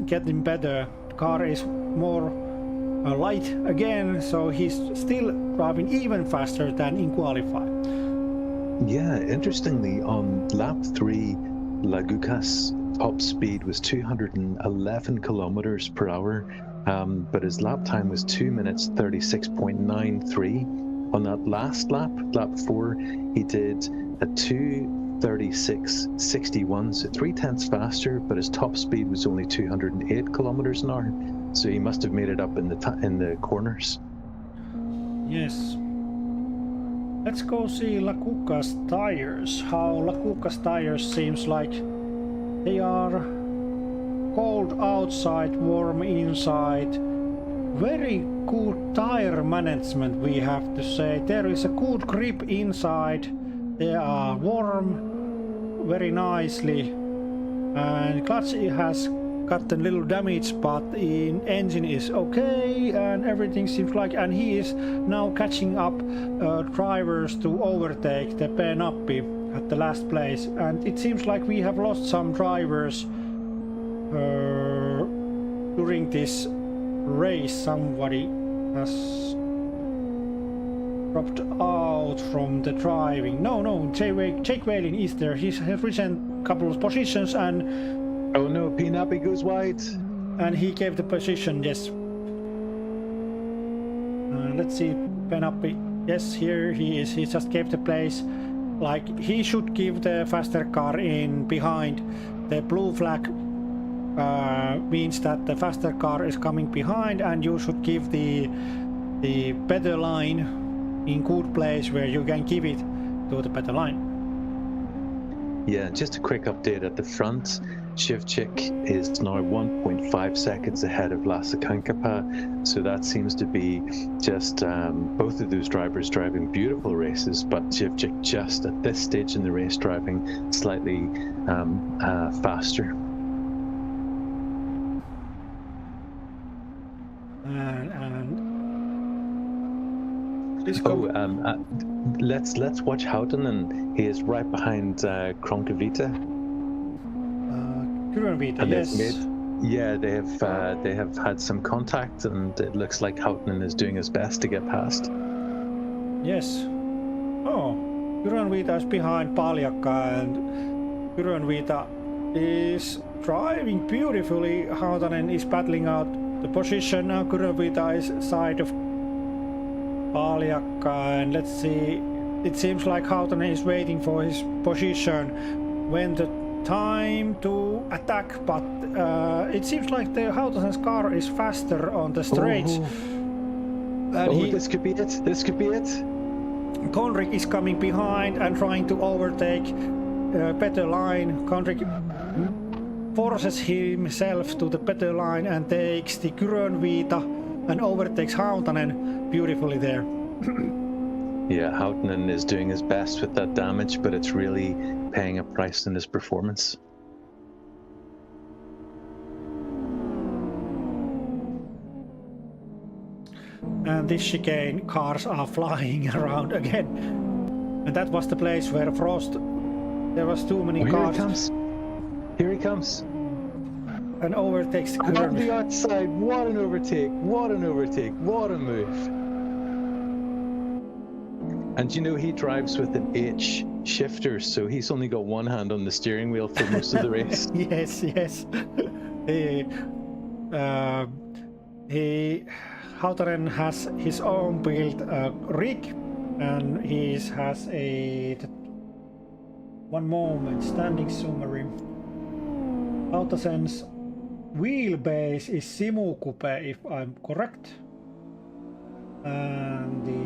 getting better. The car is more light again, so he's still driving even faster than in qualify. Yeah, interestingly, on lap 3, Lagukas' top speed was 211 kilometers per hour, but his lap time was 2 minutes 36.93. On that last lap, lap 4, he did a 2:36.61, so 3 tenths faster, but his top speed was only 208 kilometers an hour. So he must have made it up in the corners. Yes. Let's go see Lakukas tires. How Lakukas tires seems like they are cold outside, warm inside. Very good tire management, we have to say. There is a good grip inside. They are warm very nicely. And clutch has got a little damage, but the engine is okay and everything seems like, and he is now catching up drivers to overtake the Penappi at the last place, and it seems like we have lost some drivers during this race. Somebody has dropped out from the driving. No, Jake Whalen is there. He has risen a couple of positions, and oh no, Penappi goes wide. And he gave the position, yes. Let's see, Penappi. Yes, here he is. He just gave the place. Like, he should give the faster car in behind. The blue flag means that the faster car is coming behind, and you should give the better line in good place where you can give it to the better line. Yeah, just a quick update at the front. Zivzik is now 1.5 seconds ahead of Lasse Kankaanpää, so that seems to be just both of those drivers driving beautiful races, but Zivzik just at this stage in the race driving slightly faster. Please Oh, go. let's watch Houghton. He is right behind Kronkavita. Grönvita, And yes. they have had some contact, and it looks like Houghton is doing his best to get past. Yes. Oh, Grönvita is behind Paljakka, and Grönvita is driving beautifully. Hautanen is battling out the position. Now Grönvita is side of Paljakka, and let's see. It seems like Hautanen is waiting for his position when the time to attack, but it seems like the Hautanen's car is faster on the straights. This could be it. This could be it. Konrik is coming behind and trying to overtake better line. Konrik forces himself to the better line and takes the Grönvita and overtakes Hautanen beautifully there. Yeah, Houghton is doing his best with that damage, but it's really paying a price in his performance. And this chicane, cars are flying around again. And that was the place where Frost, there was too many cars. Here he comes. Here he comes. And overtakes the On the outside, what an overtake, what an overtake, what a move. And you know, he drives with an H shifter, so he's only got one hand on the steering wheel for most of the race. Yes. Hautanen has his own built rig, and he has a one moment standing summary. Hautanen's wheelbase is Simu Coupe, if I'm correct, and the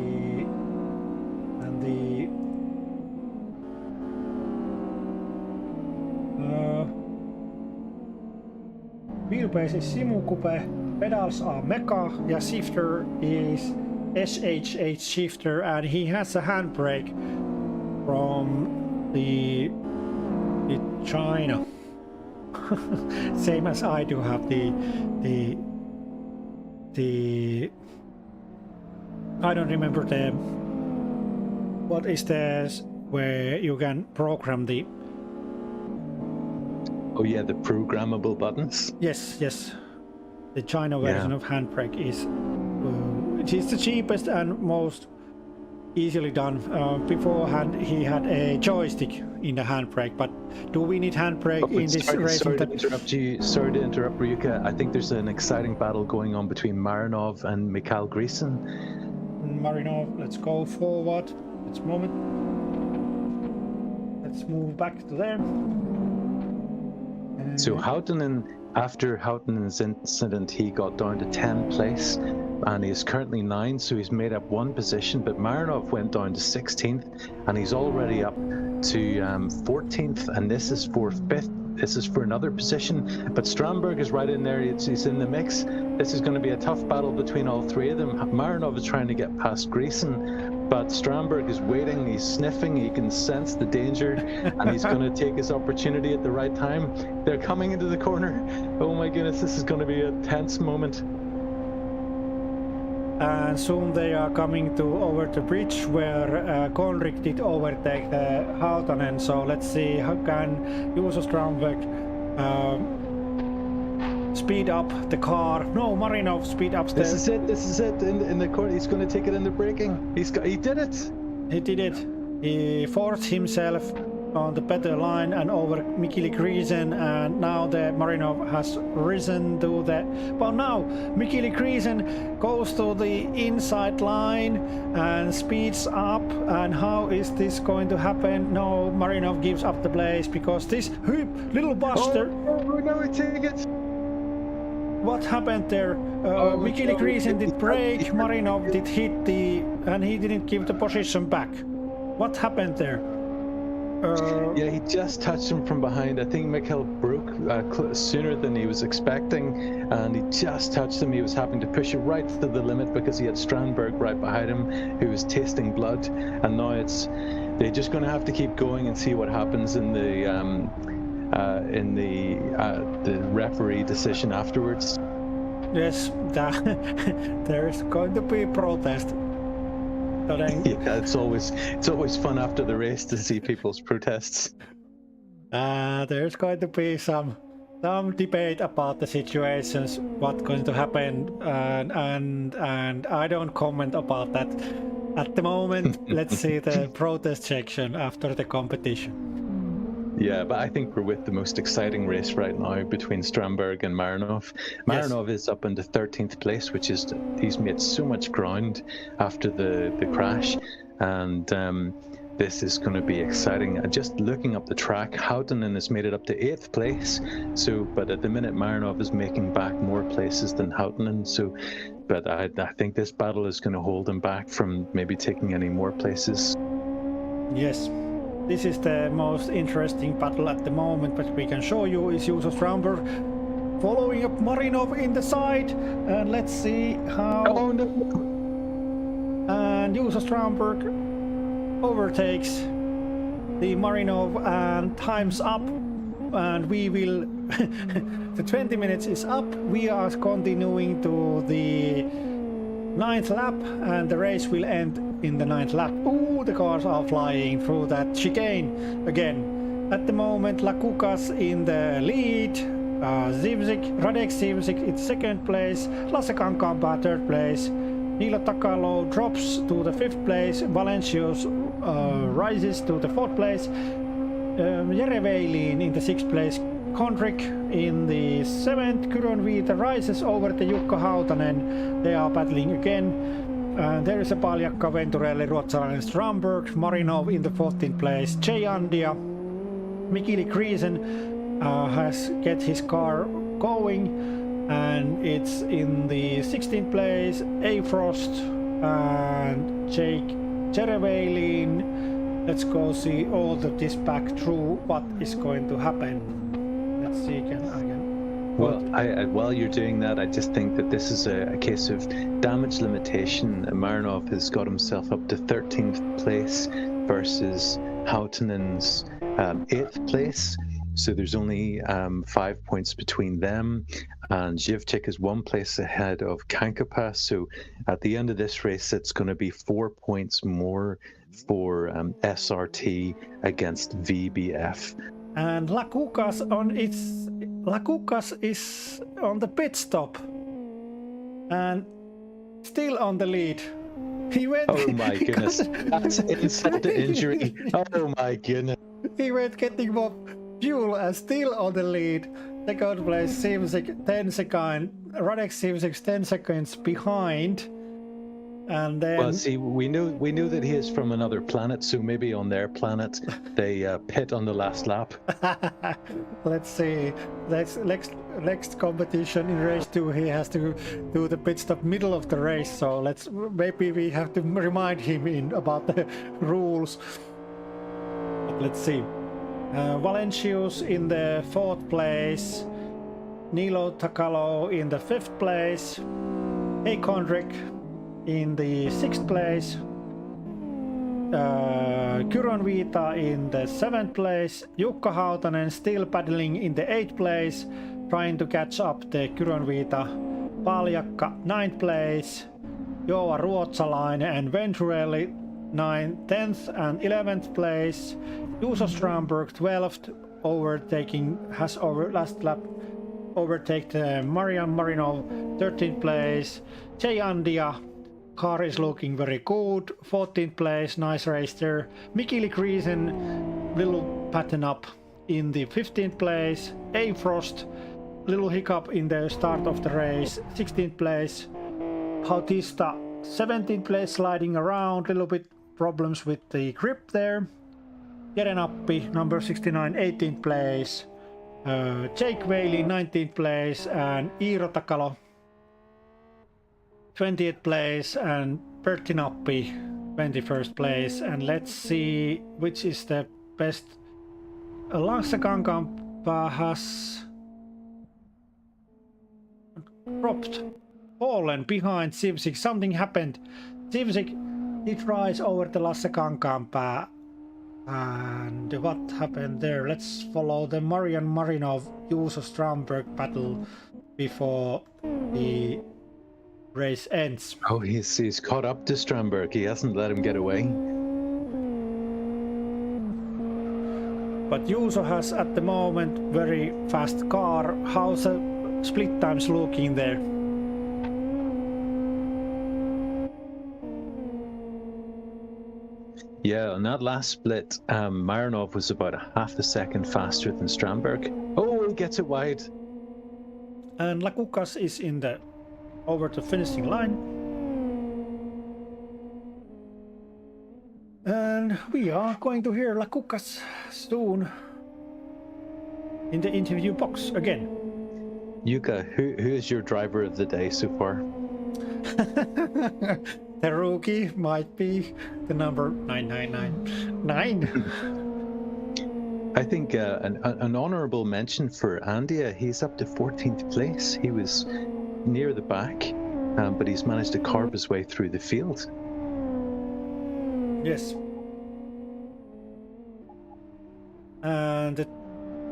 wheelbase is Simu Coupe, pedals are Mecha, yeah, shifter is SHH shifter, and he has a handbrake from the China. Same as I do have the I don't remember the what is this where you can program the the programmable buttons. Yes, the China version of handbrake is it is the cheapest and most easily done. Beforehand he had a joystick in the handbrake, but do we need handbrake in this race? Sorry to interrupt, Ryuka. I think there's an exciting battle going on between Marinov and Mikhail Grisen. Marinov, let's go forward. Let's moment. Let's move back to there. So Houghton, after Houghton's incident, he got down to 10th place, and he's currently 9, so he's made up one position. But Marinov went down to 16th, and he's already up to 14th, and this is for 5th. This is for another position, but Strandberg is right in there. He's in the mix. This is going to be a tough battle between all three of them. Marinov is trying to get past Grayson, but Strandberg is waiting. He's sniffing. He can sense the danger, and he's going to take his opportunity at the right time. They're coming into the corner. Oh my goodness, this is going to be a tense moment. And soon they are coming to over the bridge where Konrik did overtake the Hautanen. So let's see how can Juuso Strandberg speed up the car. No, Marinov speed up. This is it. In the corner, he's going to take it in the braking. He did it. He did it. He forced himself on the better line and over Mikili Grisen, and now the Marinov has risen to the... But now Mikili Grisen goes to the inside line and speeds up, and how is this going to happen? No, Marinov gives up the place because this little buster... Oh no, he took it! What happened there? Mikili Grisen did brake, Marinov did hit the... and he didn't give the position back. What happened there? Yeah, he just touched him from behind. I think Mikhail broke sooner than he was expecting, and he just touched him. He was having to push it right to the limit because he had Strandberg right behind him, who was tasting blood. And now they're just going to have to keep going and see what happens in the referee decision afterwards. Yes, there's going to be protest. So then, Yeah, it's always fun after the race to see people's protests. there's going to be some debate about the situations, what's going to happen, and I don't comment about that at the moment. Let's see the protest section after the competition. Yeah, but I think we're with the most exciting race right now between Strandberg and Marinov. Yes. Marinov is up into 13th place, which is he's made so much ground after the crash, and this is going to be exciting. Just looking up the track, Houtanen has made it up to 8th place. So, but at the minute, Marinov is making back more places than Houtanen. So, but I think this battle is going to hold him back from maybe taking any more places. Yes. This is the most interesting battle at the moment, but we can show you is Juuso Strandberg following up Marinov in the side, and let's see how. Oh no! And Juuso Strandberg overtakes the Marinov, and time's up, and we will. The 20 minutes is up. We are continuing to the 9th lap, and the race will end in the 9th lap. Ooh, the cars are flying through that chicane again. At the moment, Lakukas in the lead, Radek Zivzik in 2nd place, Lasse Kankaanpää 3rd place, Niilo Takalo drops to the 5th place, Valencius rises to the 4th place, Jere Weilin in the 6th place, Kondrik in the 7th, Kyrönviita rises over the Jukka Hautanen. They are battling again. There is a Paljakka, Venturelli, Ruotsalainen, Strandberg, Marinov in the 14th place, Jay Andia, Mikili Kriisen has get his car going, and it's in the 16th place, A Frost and Jake Jereveilin. Let's go see all of this back through what is going to happen. Let's see again. Well, while you're doing that, I just think that this is a case of damage limitation. Marinov has got himself up to 13th place versus Houtanen's 8th place. So there's only 5 points between them, and Zivcik is 1 place ahead of Kankaanpää. So at the end of this race, it's going to be 4 points more for SRT against VBF. And Lakukas is on the pit stop and still on the lead. He went. Oh my goodness! That's insult to injury. Oh my goodness! He went getting more fuel and still on the lead. 2nd place, Zivzik 10 seconds. Radek Zivzik 10 seconds behind. And then, well, see, we knew that he is from another planet, so maybe on their planet they pit on the last lap. Let's see. Next competition in race 2, he has to do the pit stop middle of the race. So maybe we have to remind him about the rules. But let's see. Valencius in the 4th place, Niilo Takalo in the 5th place, A Kondrik in the 6th place, Kyrönviita in the 7th place, Jukka Hautanen still paddling in the 8th place, trying to catch up the Kyrönviita, Paljakka 9th place, Joa Ruotsalainen and Venturelli 9th, 10th and 11th place, Juuso Strandberg 12th, has over last lap overtaken Marian Marinov 13th place, Jay Andia. Car is looking very good. 14th place, nice race there. Mikili Kriisen, little pattern up in the 15th place. A Frost, little hiccup in the start of the race. 16th place. Bautista, 17th place, sliding around. Little bit problems with the grip there. Jerenappi, number 69, 18th place. Jake Weilin, 19th place, and Iiro Takalo, 20th place, and Pertinappi 21st place. And let's see which is the best. Lasse Kankaanpää has dropped, fallen behind Zivzik. Something happened. Zivzik did rise over the Lasse Kankaanpää. And what happened there? Let's follow the Marian Marinov Juuso Strandberg battle before the race ends. Oh, he's caught up to Strandberg. He hasn't let him get away. But Juuso has at the moment very fast car. How's the split times looking there? Yeah, on that last split, Marinov was about a half a second faster than Strandberg. Oh, he gets it wide. And Lakukas is in the over the finishing line. And we are going to hear Lakukas soon in the interview box again. Yuka, who is your driver of the day so far? The rookie might be the number 9999. I think an honourable mention for Andia. He's up to 14th place. He was near the back, but he's managed to carve his way through the field. Yes. And the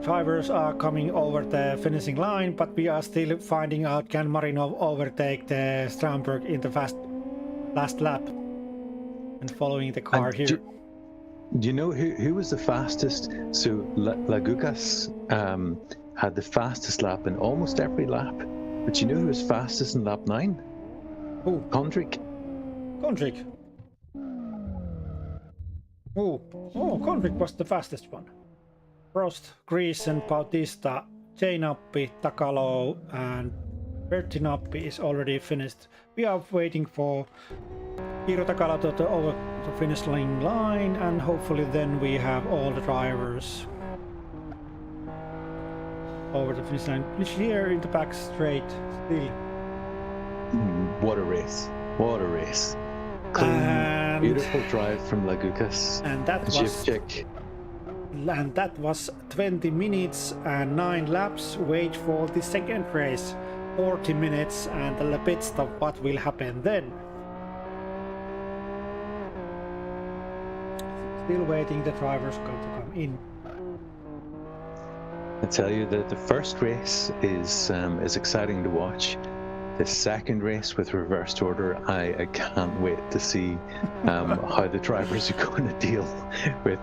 drivers are coming over the finishing line, but we are still finding out can Marinov overtake the Strandberg in the last lap and following the car And here. Do you know who was the fastest? So Lagukas had the fastest lap in almost every lap, but you know who was fastest in lap 9? Who? Kondrik. Kondrik. Oh, Kondrik was the fastest one. Prost, Greason, Bautista, Jainappi, Takalo, and Bertinappi is already finished. We are waiting for Iiro Takala to over the finish line, and hopefully then we have all the drivers over the finish line. Which here in the back straight still. What a race! What a race! Clean, And, beautiful drive from Lagukas. and that was Zivchik. And that was 20 minutes and 9 laps. Wait for the second race, 40 minutes and a bit of what will happen then. Still waiting the drivers to come in. I tell you that the first race is exciting to watch. The second race with reversed order, I can't wait to see how the drivers are going to deal with.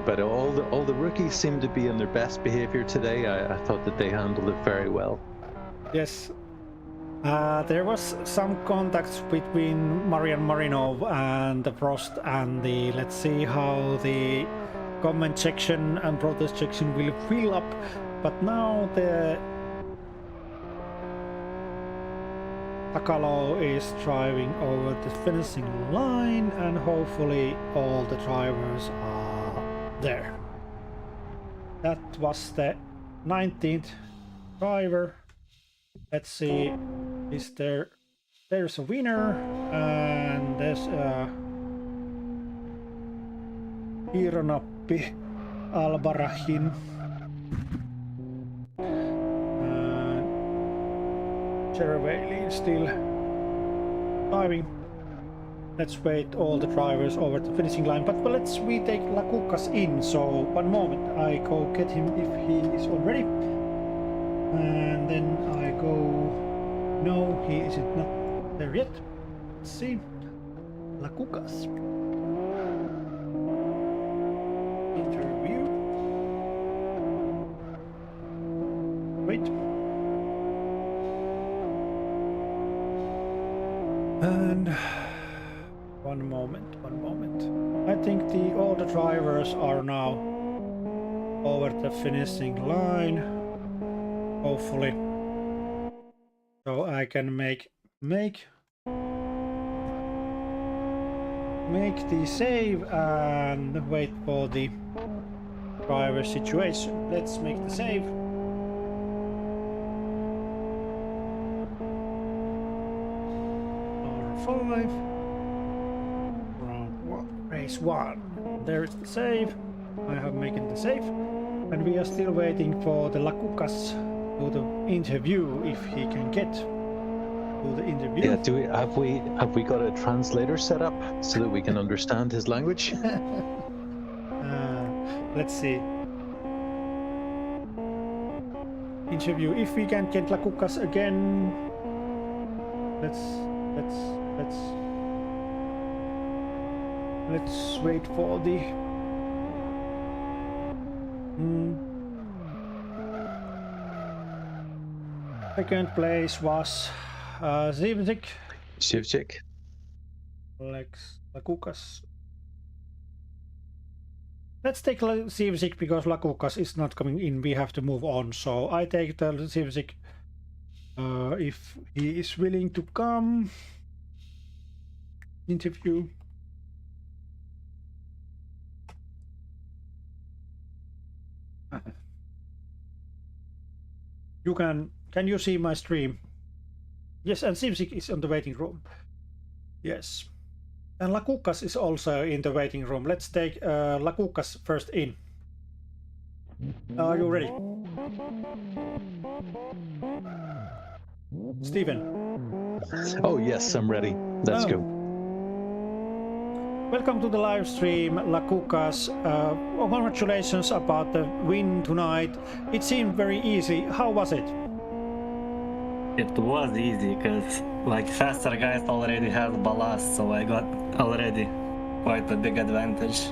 But all the rookies seem to be in their best behavior today. I thought that they handled it very well. Yes. There was some contacts between Marian Marinov and the Prost and the. Let's see how the comment section and protest section will fill up. But now the Takalo is driving over the finishing line, and hopefully all the drivers are there. That was the 19th driver. Let's see, is there's a winner, and there's a Ironappi Albarahin. Cherveli is still driving. Let's wait all the drivers over the finishing line, but we take Lakukas in, so one moment, I go get him if he is already, and then I go, no, he isn't not there yet. Let's see, Lakukas. Interview. Wait. And one moment. I think all the drivers are now over the finishing line, hopefully, so I can make the save and wait for the driver situation. Let's make the save. R5, round 1, race 1. There is the save. I have made the save, and we are still waiting for the Lakukas to the interview if he can get to the interview. Yeah, have we got a translator set up so that we can understand his language? Let's see. Interview. If we can get Lakukas again, let's let's wait for the second place was Zivzik, Shivchik. Lex Lakukas. Let's take Zivzik because Lakukas is not coming in. We have to move on. So I take the Zivzik if he is willing to come. Interview. Can you see my stream? Yes, and Zivzik is in the waiting room. Yes. And Lakukas is also in the waiting room. Let's take Lakukas first in. Are you ready? Steven. Oh yes, I'm ready. Let's go. Welcome to the live stream, Lakukas. Congratulations about the win tonight. It seemed very easy. How was it? It was easy because like faster guys already have ballast, so I got already quite a big advantage.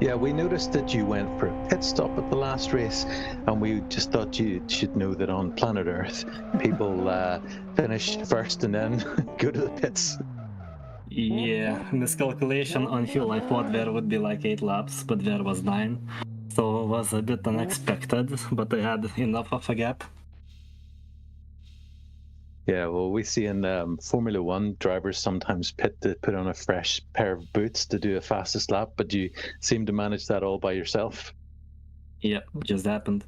Yeah, we noticed that you went for a pit stop at the last race, and we just thought you should know that on planet Earth, people finish first and then go to the pits. Yeah, miscalculation on fuel. I thought there would be like 8 laps, but there was 9. So it was a bit unexpected, but I had enough of a gap. Yeah, well, we see in Formula One, drivers sometimes pit to put on a fresh pair of boots to do a fastest lap, but you seem to manage that all by yourself. Yeah, just happened.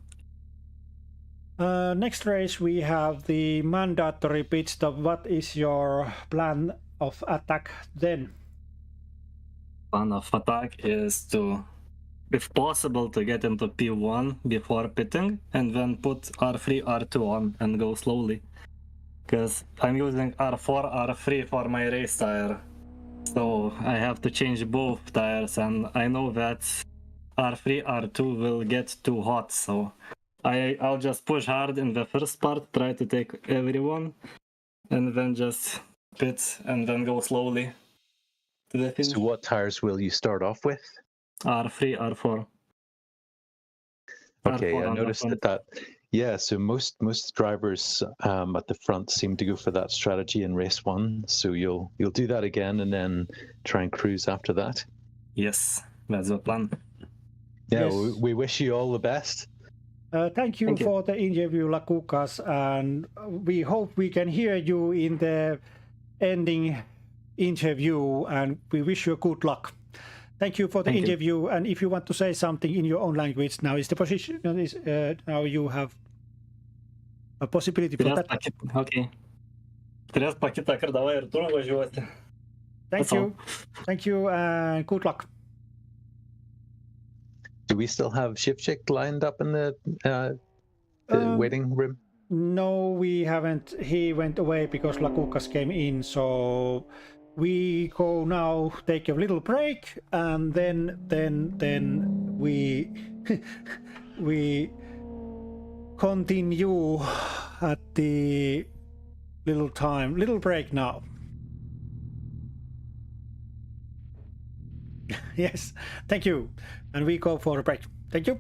Next race we have the mandatory pit stop. What is your plan of attack then? Plan of attack is to, if possible, to get into P1 before pitting and then put R3, R2 on and go slowly. Because I'm using R4, R3 for my race tire. So I have to change both tires, and I know that R3, R2 will get too hot, so I'll just push hard in the first part, try to take everyone, and then just pit and then go slowly to the finish. So what tires will you start off with? R3, R4. Okay, R4 I on the noticed front. that. Yeah, so most drivers at the front seem to go for that strategy in race 1. So you'll do that again and then try and cruise after that. Yes, that's the plan. Yeah, Yes. we wish you all the best. Thank you for the interview, Lakukas, and we hope we can hear you in the ending interview, and we wish you good luck. Thank you for the Thank you. interview, and if you want to say something in your own language, now is the position. Now you have a possibility for that. Okay. Turės po kitą kartą davai ir tu važiuosi. Thank you, and good luck. Do we still have Shipchick lined up in the waiting room? No, we haven't. He went away because Lakukas came in, so we go now, take a little break, and then we we continue at the little break now. Yes, thank you, and we go for a break. Thank you.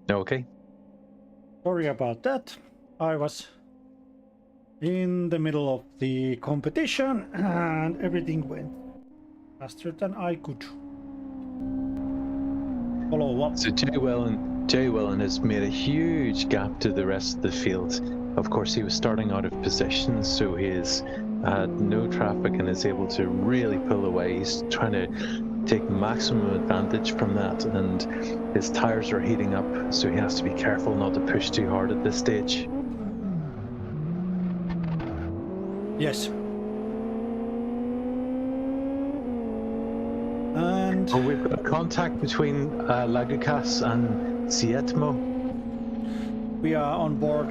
Okay. Sorry about that. I was in the middle of the competition and everything went faster than I could follow up. So Jay Wellen has made a huge gap to the rest of the field. Of course, he was starting out of position, so he has had no traffic and is able to really pull away. He's trying to take maximum advantage from that, and his tires are heating up, so he has to be careful not to push too hard at this stage. Yes. And Oh, we've got contact between Lagukas and Sietmo. we are on board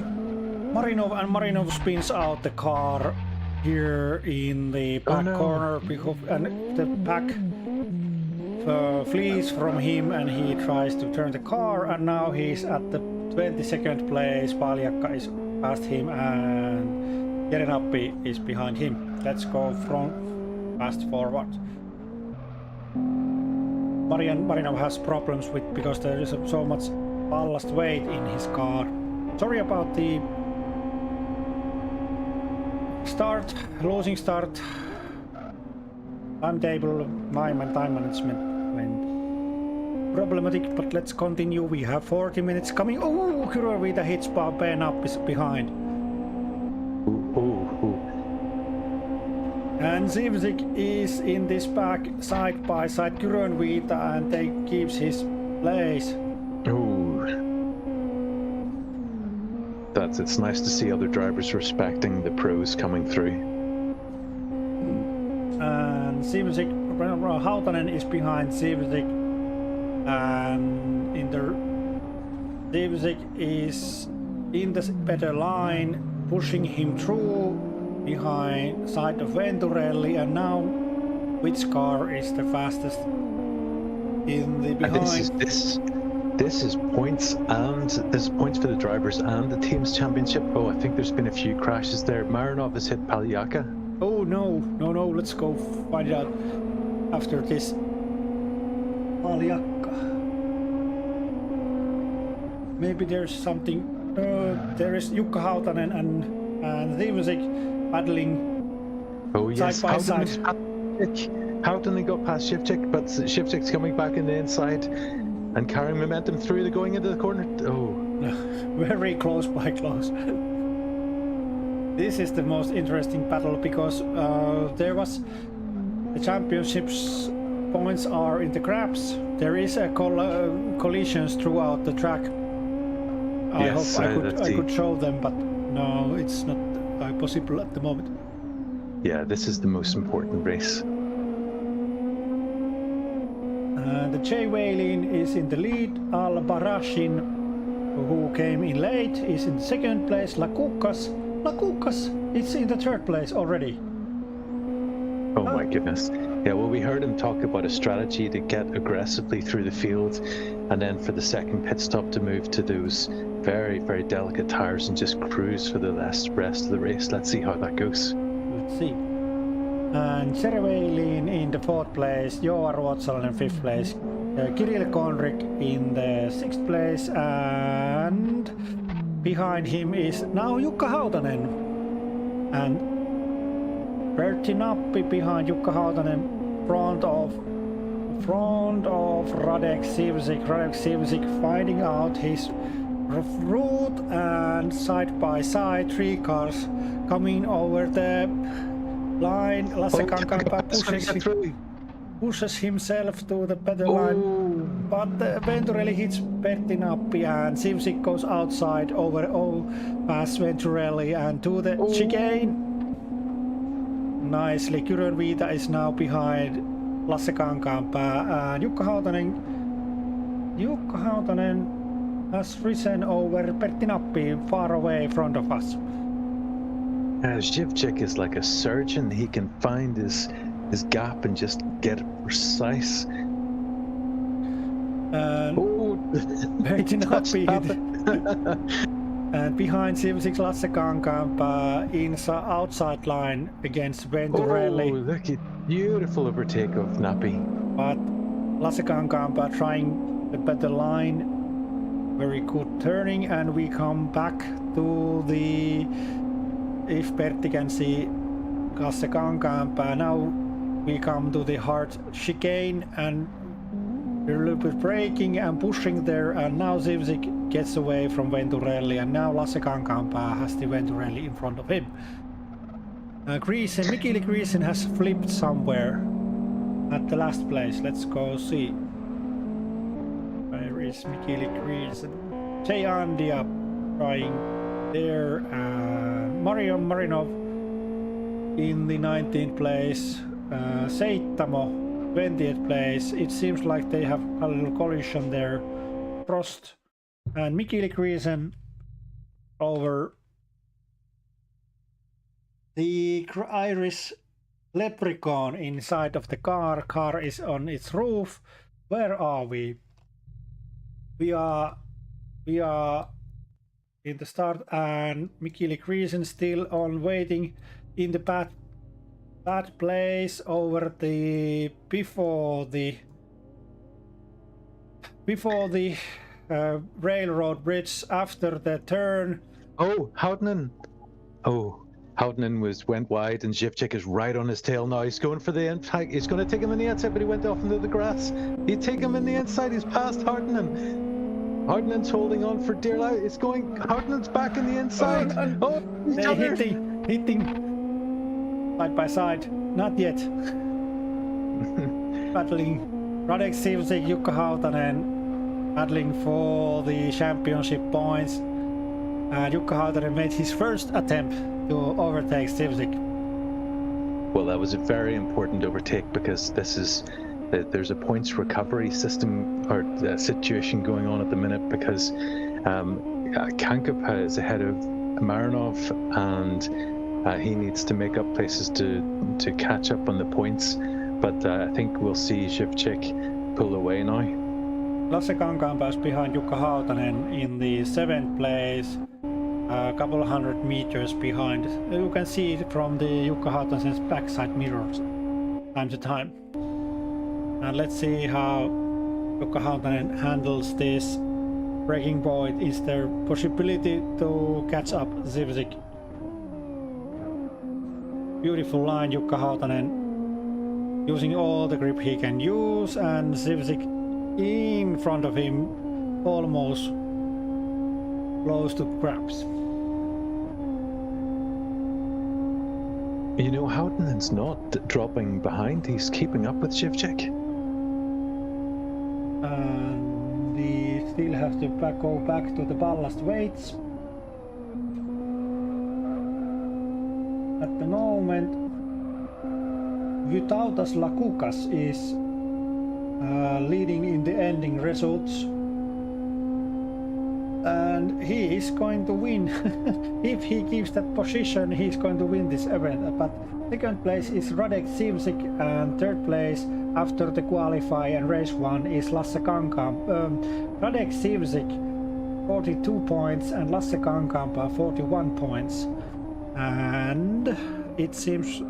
Marinov, and Marinov spins out the car here in the back corner because, and the pack flees from him and he tries to turn the car, and now he's at the 22nd place. Paljakka is past him and Jerenappi is behind him. Let's go from fast forward. Marinov has problems with because there is so much ballast weight in his car. Sorry about the start, losing start. Timetable, time management went problematic, but let's continue. We have 40 minutes coming. Oh, Kurovita hits Ben up is behind. And Zivzik is in this back side by side Kurovita, and they keeps his place. It's nice to see other drivers respecting the pros coming through. And Zivzik, Hautanen is behind Zivzik, and Zivzik is in the better line, pushing him through behind side of Venturelli, and now which car is the fastest in the behind? This is points, and this is points for the drivers and the team's championship. Oh, I think there's been a few crashes there. Marinov has hit Paljakka. Oh no, let's go find out after this. Paljakka. Maybe there's something. There is Jukka Hautanen and Zivzik battling side by side. Hautanen got past Shivchik, but Shivchik's coming back in the inside and carrying momentum through the going into the corner. Oh, very close by close. This is the most interesting battle because there was the championships points are in the graphs. There is a collisions throughout the track. I hope I could show them, but no, it's not possible at the moment. Yeah, this is the most important race. The Jay Whalin is in the lead. Al Barashin, who came in late, is in second place. Lakukas, it's in the third place already. Oh my goodness. Yeah, well, we heard him talk about a strategy to get aggressively through the field, and then for the second pit stop to move to those very, very delicate tires and just cruise for the rest of the race. Let's see how that goes. Let's see. And Cerevelin in the fourth place, Joar Ruotsalainen in fifth place, Kirill Konrik in the sixth place, and behind him is now Jukka Hautanen. And Berti Nappi behind Jukka Hautanen, front of Radek Sivzik finding out his route, and side by side 3 cars coming over the line. Lasse Kankaanpää pushes himself to the better line, but Venturelli hits Berti Nappi, and Sivzik goes outside over past Venturelli and to the chicane. Nicely, Kurovita is now behind Lasse Kankaanpää, and Jukka Hautanen has risen over Berti Nappi far away in front of us. Zivchik is like a surgeon. He can find his gap and just get it precise. Berti Nappi and behind Sivzik Lasse Kankaanpää in outside line against Venturelli. Oh, look at beautiful overtake of Nappi. But Lasse Kankaanpää trying the better line. Very good turning, and we come back to the, if Pertti can see Lasse Kankaanpää. Now we come to the hard chicane, and we're a little bit braking and pushing there, and now Zivzik gets away from Venturelli, and now Lasse Kankaanpää has the Venturelli in front of him. Mikili Griesen has flipped somewhere at the last place. Let's go see. Where is Mikili Griesen? Jay Andia trying there. Marian Marinov in the 19th place. Seittamo 20th place. It seems like they have a little collision there. Frost and Mikili Griesen over the Irish leprechaun inside of the car. Car is on its roof. Where are we? We are in the start, and Mikili Griesen still on waiting in the bad place over the before the railroad bridge after the turn. Oh, Houtnen! Oh, Houtnen went wide, and Zivcik is right on his tail now. He's going for the inside. He's going to take him in the outside, but he went off into the grass. He'd take him in the inside. He's past Houtnen. Houtnen's holding on for dear life. It's going. Houtnen's back in the inside. Oh, they're hitting side by side. Not yet. Battling. Radek Zivcik, Jukka Hautanen battling for the championship points. And Jukka Hautanen made his first attempt to overtake Zivcik. Well, that was a very important overtake, because there's a points recovery system or situation going on at the minute, because Kankaanpää is ahead of Marinov, and he needs to make up places to catch up on the points. But I think we'll see Zivcik pull away now. Lasse Kankaanpää is behind Jukka Hautanen in the 7th place. A couple of 100 meters behind. You can see it from the Jukka Hautanen's backside mirrors time to time. And let's see how Jukka Hautanen handles this breaking point. Is there possibility to catch up Zivcik? Beautiful line, Jukka Hautanen using all the grip he can use, and Zivcik in front of him, almost close to grabs. You know, Houtenen's not dropping behind. He's keeping up with Zivcik. And we still have to go back to the ballast weights. At the moment, Vytautas Lakukas is leading in the ending results. And he is going to win. If he keeps that position, he's going to win this event. But second place is Radek Zivcik, and third place after the qualify and race one is Lasse Kankaanpää. Radek Zivcik 42 points and Lasse Kankaanpää 41 points. And it seems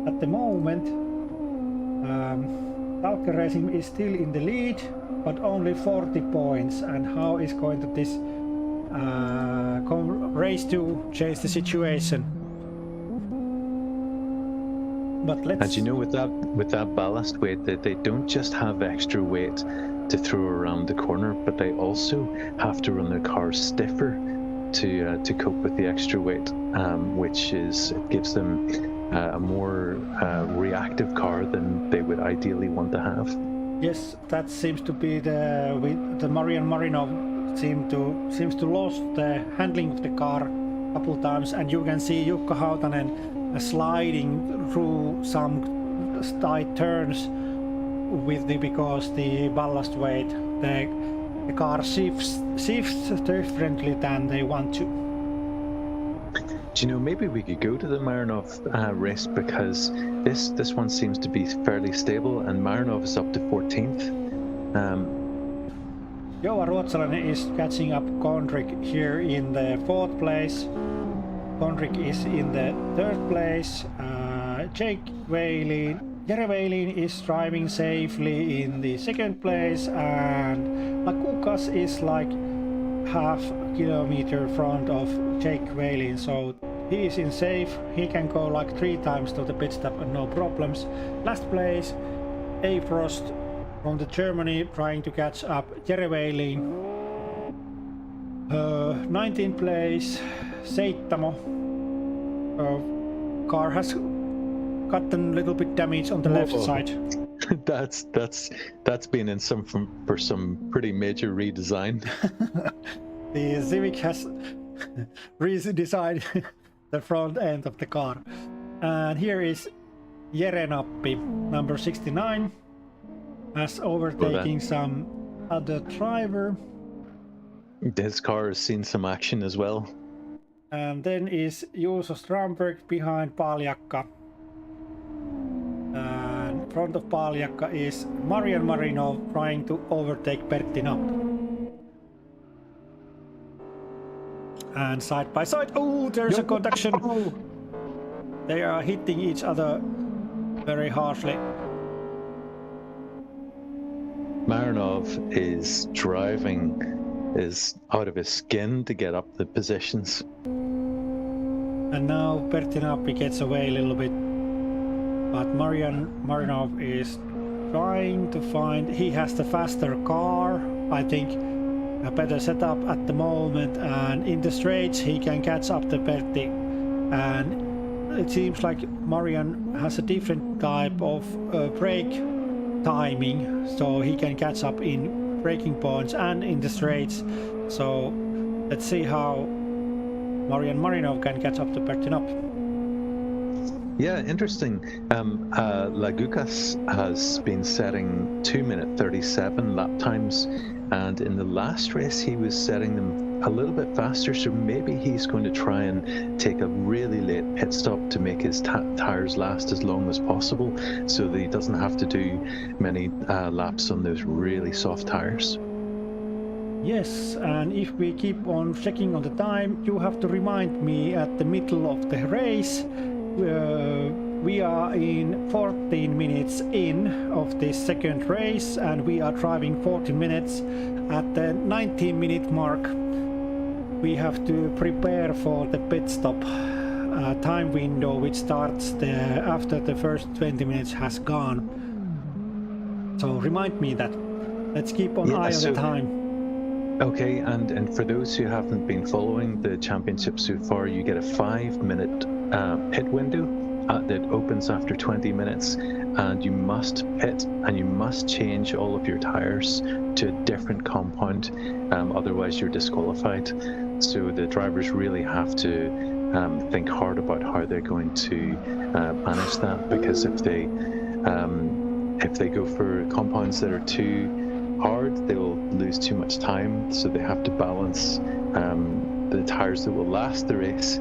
at the moment Talke Racing is still in the lead, but only 40 points. And how is going to this race to change the situation? But let's. And you know, with that ballast weight, that they don't just have extra weight to throw around the corner, but they also have to run their cars stiffer to cope with the extra weight, which gives them a more reactive car than they would ideally want to have. Yes, that seems to be the Marian Marinov seems to lost the handling of the car a couple times, and you can see Jukka Hautanen sliding through some tight turns because the ballast weight, the car shifts differently than they want to. Do you know, maybe we could go to the Marinov race, because this one seems to be fairly stable, and Marinov is up to 14th. Joa Ruotsalainen is catching up Kondrik here in the 4th place. Kondrik is in the 3rd place. Jere Weilin is driving safely in the 2nd place, and Lagukas is like half kilometer front of Jake Whaley, so he is in safe. He can go like 3 times to the pit stop and no problems. Last place, A Frost from the Germany trying to catch up Jere Whaley. 19th place, Seittamo. Car has gotten a little bit damage on the left side. that's been in for some pretty major redesign. The Civic has redesigned the front end of the car. And here is Jere Nappi, number 69, has overtaking some other driver. This car has seen some action as well. And then is Juuso Strandberg behind Paljakka. And in front of Paljakka is Marian Marinov trying to overtake Pertti Napp. And side by side, oh, there's a contaction. They are hitting each other very harshly. Marinov is driving, is out of his skin to get up the positions. And now Pertti Nappi gets away a little bit. But Marian Marinov is trying to find, he has the faster car, I think a better setup at the moment, and in the straights he can catch up to Pertti. And it seems like Marian has a different type of brake timing, so he can catch up in braking points and in the straights. So let's see how Marian Marinov can catch up to Pertti Napp. Yeah, interesting. Lagukas has been setting 2-minute 37 lap times, and in the last race he was setting them a little bit faster, so maybe he's going to try and take a really late pit stop to make his tires last as long as possible, so that he doesn't have to do many laps on those really soft tires. Yes, and if we keep on checking on the time, you have to remind me at the middle of the race. We are in 14 minutes in of this second race, and we are driving 40 minutes. At the 19-minute mark, we have to prepare for the pit stop time window, which starts after the first 20 minutes has gone. So remind me that. Let's keep on eye on the time. Okay, and for those who haven't been following the championship so far, you get a 5-minute pit window that opens after 20 minutes, and you must pit and you must change all of your tires to a different compound, otherwise you're disqualified. So the drivers really have to think hard about how they're going to manage that, because if they go for compounds that are too hard, they will lose too much time, so they have to balance the tires that will last the race.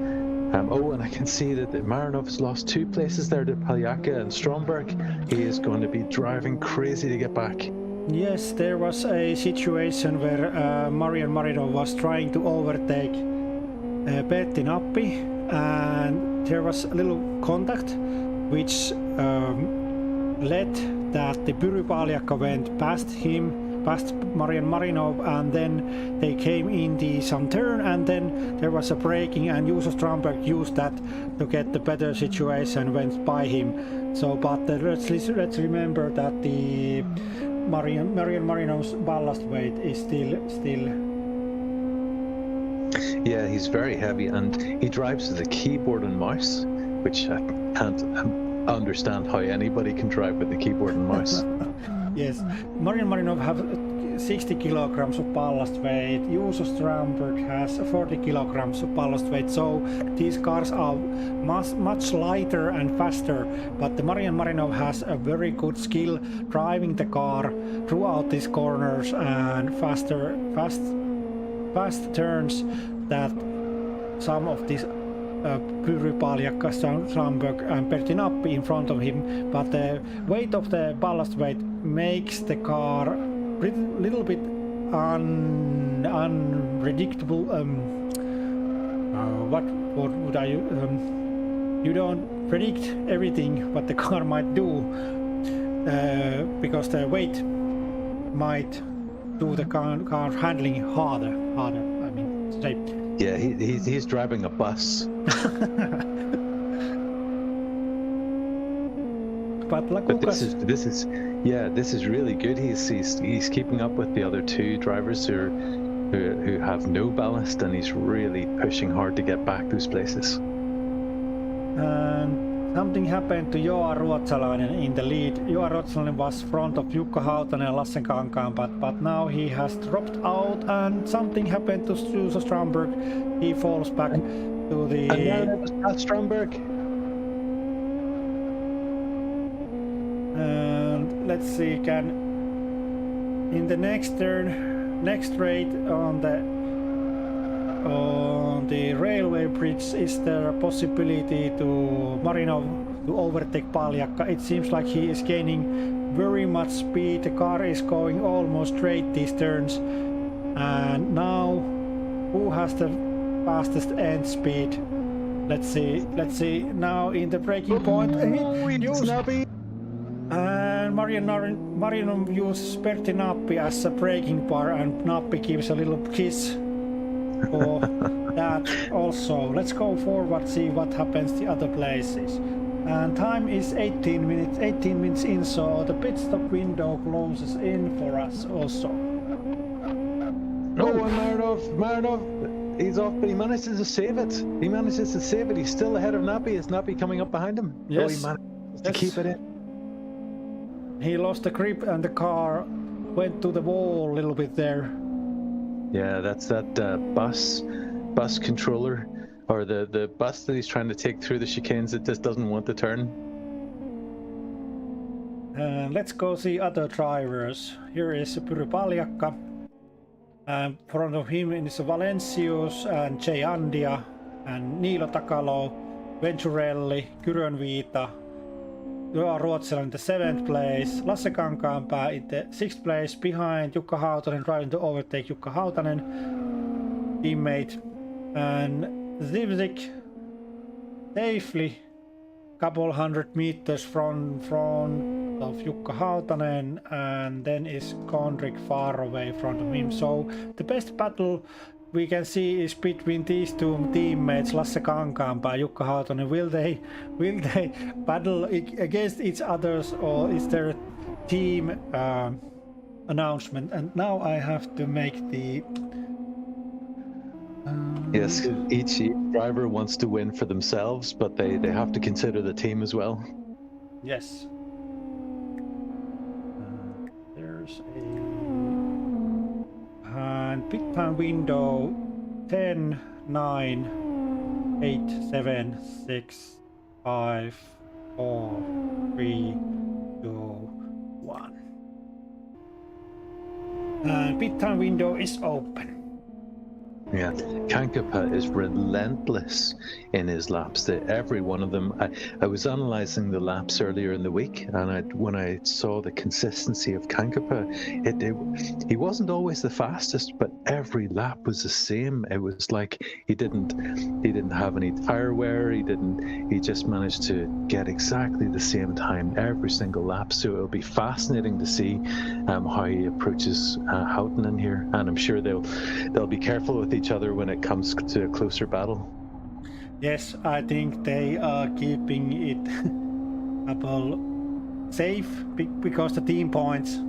Oh, and I can see that Marinov's lost 2 places there to Paljakka and Stromberg. He is going to be driving crazy to get back. Yes, there was a situation where Marian Marinov was trying to overtake Pertti Nappi, and there was a little contact which led that the Pyry Paljakka went past him, past Marian Marinov, and then they came in some turn, and then there was a braking, and Juuso Strandberg used that to get the better situation, went by him. So, but let's remember that the Marian Marinov's ballast weight is still. Yeah, he's very heavy, and he drives with a keyboard and mouse, which I can't understand how anybody can drive with a keyboard and mouse. Yes, Marian Marinov have 60 kilograms of ballast weight. Juuso Strandberg has 40 kilograms of ballast weight. So these cars are much lighter and faster. But the Marian Marinov has a very good skill driving the car throughout these corners and fast turns that some of these Pyry Paljakka, Strandberg and Pertti Nappi in front of him, but the weight of the ballast weight makes the car a little bit unpredictable. What would I? You don't predict everything what the car might do, because the weight might do the car handling harder. I mean, say. Yeah, he's driving a bus. But But this is really good. He's keeping up with the other two drivers who have no ballast, and he's really pushing hard to get back those places. And something happened to Joa Ruotsalainen in the lead. Joa Ruotsalainen was front of Jukka Hautanen and Lasse Kankaanpää, but now he has dropped out, and something happened to Juuso Strömberg. He falls back to the... And now that was Pat Strömberg. And let's see, in the next turn, next straight on the railway bridge, is there a possibility to Marinov to overtake Paljakka? It seems like he is gaining very much speed. The car is going almost straight these turns, and now who has the fastest end speed? Let's see now in the braking point. And Marinov uses Pertti Nappi as a braking bar, and Nappi gives a little kiss for that also. Let's go forward, see what happens the other places. And time is 18 minutes in, so the pit stop window closes in for us also. Oh, and Marinov, he's off, but he manages to save it. He's still ahead of Nappi. Is Nappi coming up behind him? Yes. Oh, he manages to keep it in. He lost the grip and the car went to the wall a little bit there. Yeah, that's that bus controller, or the bus that he's trying to take through the chicanes. It just doesn't want to turn. Let's go see other drivers. Here is Pyry Paljakka. In front of him is Valencius and Jay Andia and Niilo Takalo, Venturelli, Kyrönviita. Joa Ruotsalainen in the 7th place, Lasse Kankaanpää in the 6th place, behind Jukka Hautanen, trying to overtake Jukka Hautanen, teammate, and Zivzik safely couple hundred meters from of Jukka Hautanen, and then is Konrik far away from him. So the best battle we can see is between these two teammates, Lasse Kankaanpää and Jukka Hautanen. Will they battle against each other, or is there a team announcement? And now I have to make the yes, each driver wants to win for themselves, but they have to consider the team as well. Yes. There's a pit time window 10, 9, 8, 7, 6, 5, 4, 3, 2, 1. And pit time window is open. Yeah, Kankaanpää is relentless in his laps. Every one of them. I was analysing the laps earlier in the week, and when I saw the consistency of Kankaanpää, he wasn't always the fastest, but every lap was the same. It was like he didn't have any tire wear. He just managed to get exactly the same time every single lap. So it'll be fascinating to see how he approaches Hautanen here, and I'm sure they'll be careful with each other when it comes to a closer battle. Yes, I think they are keeping it safe because the team points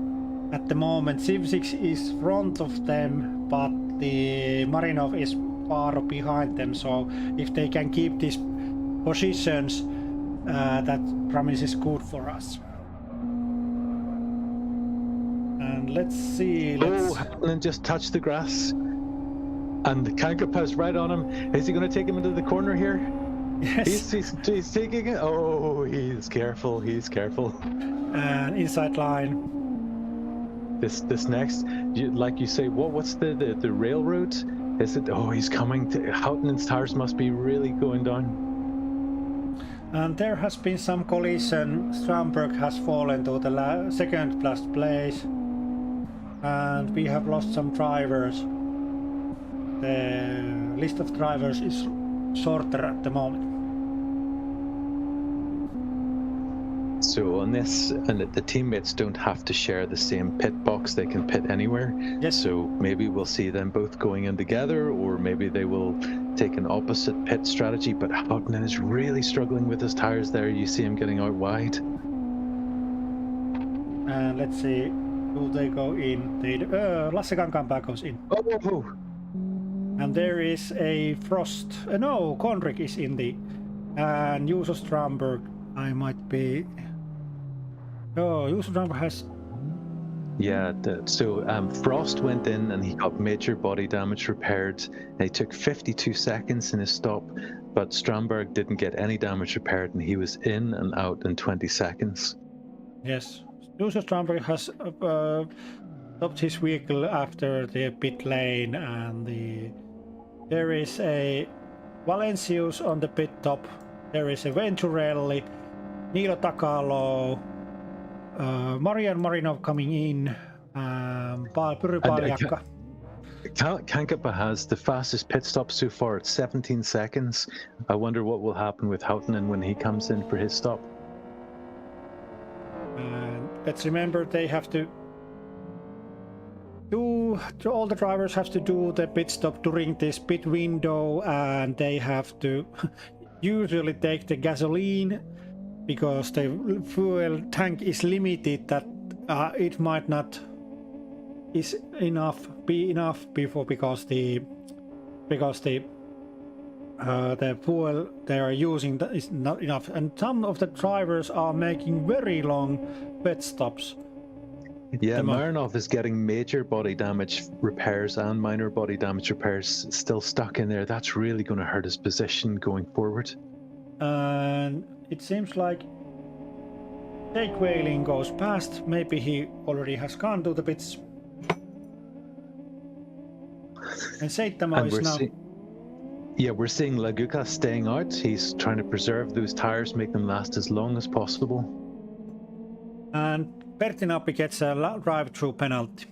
at the moment, Civ6 is front of them, but the Marinov is far behind them. So if they can keep these positions, that promises good for us. And let's see. Hautanen just touched the grass. And Kankaanpää's right on him. Is he going to take him into the corner here? Yes. He's taking it. Oh, he's careful. And inside line. This next, like you say, what's the railroad? Is it? Oh, he's coming. Houtanen's tires must be really going down. And there has been some collision. Strömberg has fallen to the second last place. And we have lost some drivers. The list of drivers is shorter at the moment. So on this, and the teammates don't have to share the same pit box; they can pit anywhere. Yes. So maybe we'll see them both going in together, or maybe they will take an opposite pit strategy. But Houghton is really struggling with his tires there. You see him getting out wide. And let's see, do they go in? Lasse Kankaanpää goes in. Oh! And there is a Frost. No, Konrik is in the. And Juuso Strandberg, I might be. Oh, Juuso Strandberg has. Yeah, Frost went in and he got major body damage repaired. And he took 52 seconds in his stop, but Strandberg didn't get any damage repaired and he was in and out in 20 seconds. Yes, Juuso Strandberg has stopped his vehicle after the pit lane, and there is a Valencius on the pit top. There is a Venturelli, Niilo Takalo, Marian Marinov coming in, Pyry Paljakka. Kankapa has the fastest pit stop so far at 17 seconds. I wonder what will happen with Houghton when he comes in for his stop. And let's remember they have to do, all the drivers have to do the pit stop during this pit window, and they have to usually take the gasoline because the fuel tank is limited, that it might not be enough before, because the fuel they are using is not enough, and some of the drivers are making very long pit stops. Yeah, Marinov is getting major body damage repairs and minor body damage repairs still stuck in there. That's really going to hurt his position going forward. And it seems like Jake Whaling goes past. Maybe he already has gone to the pits. And Seitamo is now. Yeah, we're seeing Laguka staying out. He's trying to preserve those tires, make them last as long as possible. And Pertinapi gets a drive-through penalty.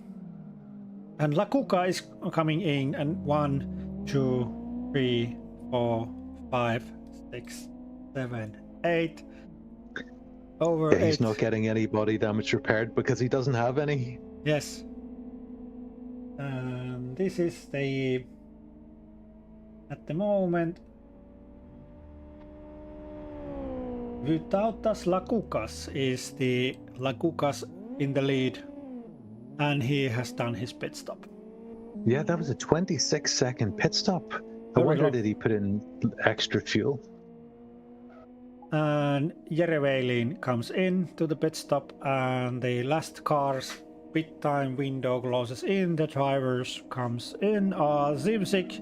And Laguka is coming in, and 1, 2, 3, 4, 5, 6, 7, 8. Over 8. He's not getting any body damage repaired because he doesn't have any. Yes. This is the. At the moment, Vytautas Lagukas is the Lagukas in the lead, and he has done his pit stop. Yeah, that was a 26-second pit stop. I wonder did he put in extra fuel? And Jere Whaling comes in to the pit stop, and the last car's pit time window closes in. The drivers comes in, Zimzik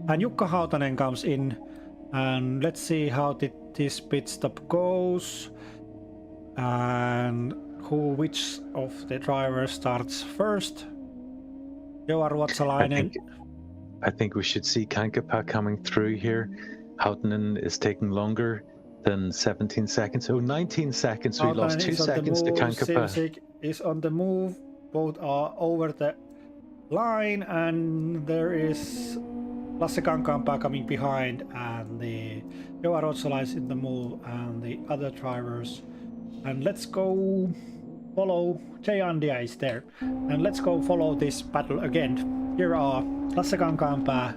and Jukka Hautanen comes in, and let's see how this pit stop goes, and which of the drivers starts first. Joar Ruotsalainen. I think we should see Kankapa coming through here. Hautanen is taking longer than 17 seconds. Oh, 19 seconds. So he lost 2 seconds to Kankapa. Zimzik is on the move. Both are over the line, and there is Lasse Kankaanpää coming behind, and the Joar Ruotsalainen is in the move, and the other drivers. And let's go follow. Jay Andia is there, and let's go follow this battle again. Here are Lasse Kankaanpää.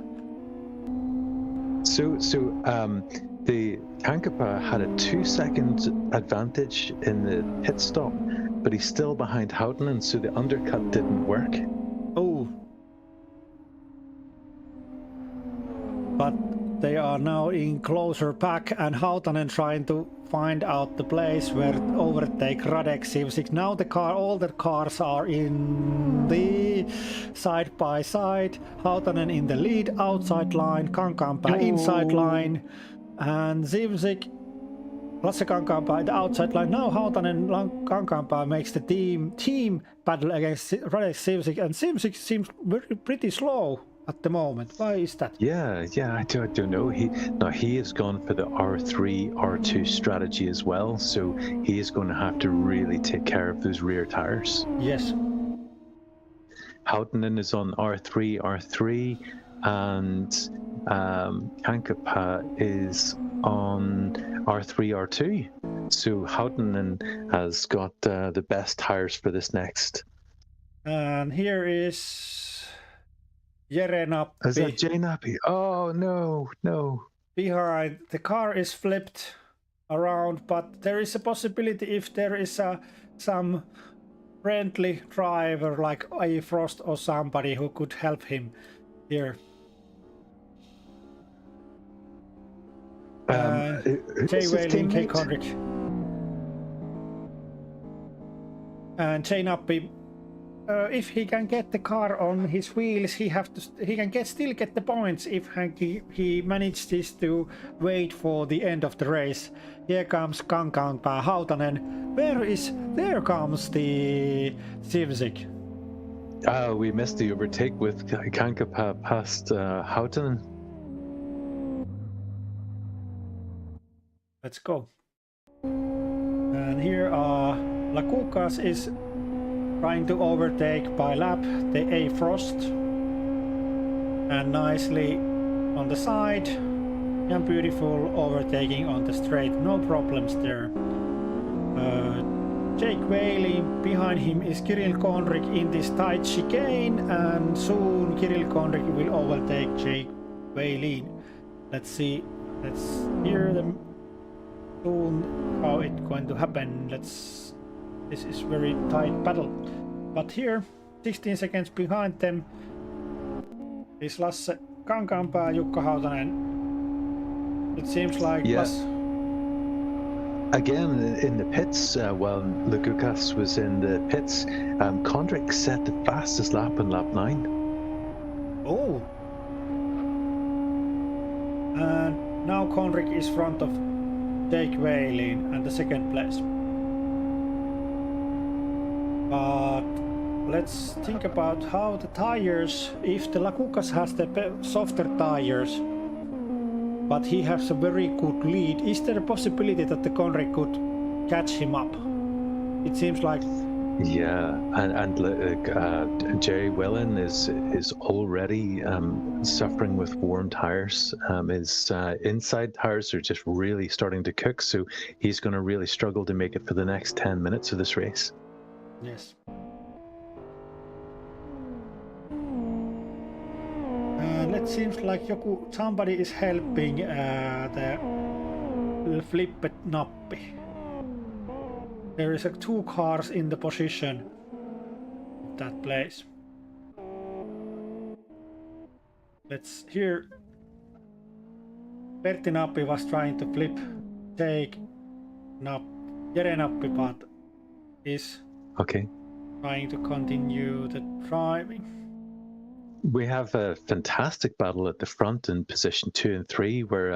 The Kankapa had a 2-second advantage in the pit stop, but he's still behind Hautanen, so the undercut didn't work. Oh. But they are now in closer pack, and Hautanen trying to find out the place where overtake Radek Zimzik. Now all the cars are in the side by side. Hautanen in the lead, outside line, Kankaanpää inside line, and Zimzik, Lasse Kankaanpää the outside line. Now Hautanen Kankaanpää makes the team battle against Radek Zimzik, and Zimzik seems pretty slow at the moment. Why is that? Yeah, I don't know. He has gone for the R3, R2 strategy as well, so he is going to have to really take care of those rear tires. Yes. Hautanen is on R3, and Kankapa is on R3, R2. So Houghton has got the best tires for this next. And here is Jere Is that Nappi Jay Nappy? Oh no. behind. The car is flipped around, but there is a possibility if there is some friendly driver like a Frost or somebody who could help him here. Jay Whaling, Jay Conrick, and Jay Nappi. If he can get the car on his wheels, he can still get the points if he manages to wait for the end of the race. Here comes Kankaanpää Hautanen. There comes the Civic. We missed the overtake with Kankaanpää past Houghton. Let's go. And here Lakukas is trying to overtake by lap the A Frost, and nicely on the side and beautiful overtaking on the straight, no problems there. Jake Whaling, behind him is Kirill Konrik in this tight chicane, and soon Kirill Konrik will overtake Jake Whaling. Let's hear them soon how it's going to happen. This is very tight battle, but here 16 seconds behind them is Lasse Kankaanpää, Jukka Hautanen. It seems like Again in the pits, while Lakukas was in the pits, Kondrik set the fastest lap in lap 9. Oh, and now Konrik is front of Jake Whaling and the second place. But let's think about how the tires, if the Lakukas has the softer tires, but he has a very good lead, is there a possibility that the Konrik could catch him up? It seems like... Yeah, and Jerry Whelan is already suffering with warm tires. His inside tires are just really starting to cook, so he's going to really struggle to make it for the next 10 minutes of this race. Yes. And it seems like somebody is helping the flipped Nappi. There is 2 cars in the position of that place. Let's hear. Pertti Nappi was trying to flip Jere Nappi, but is trying to continue the driving. We have a fantastic battle at the front in position 2 and 3, where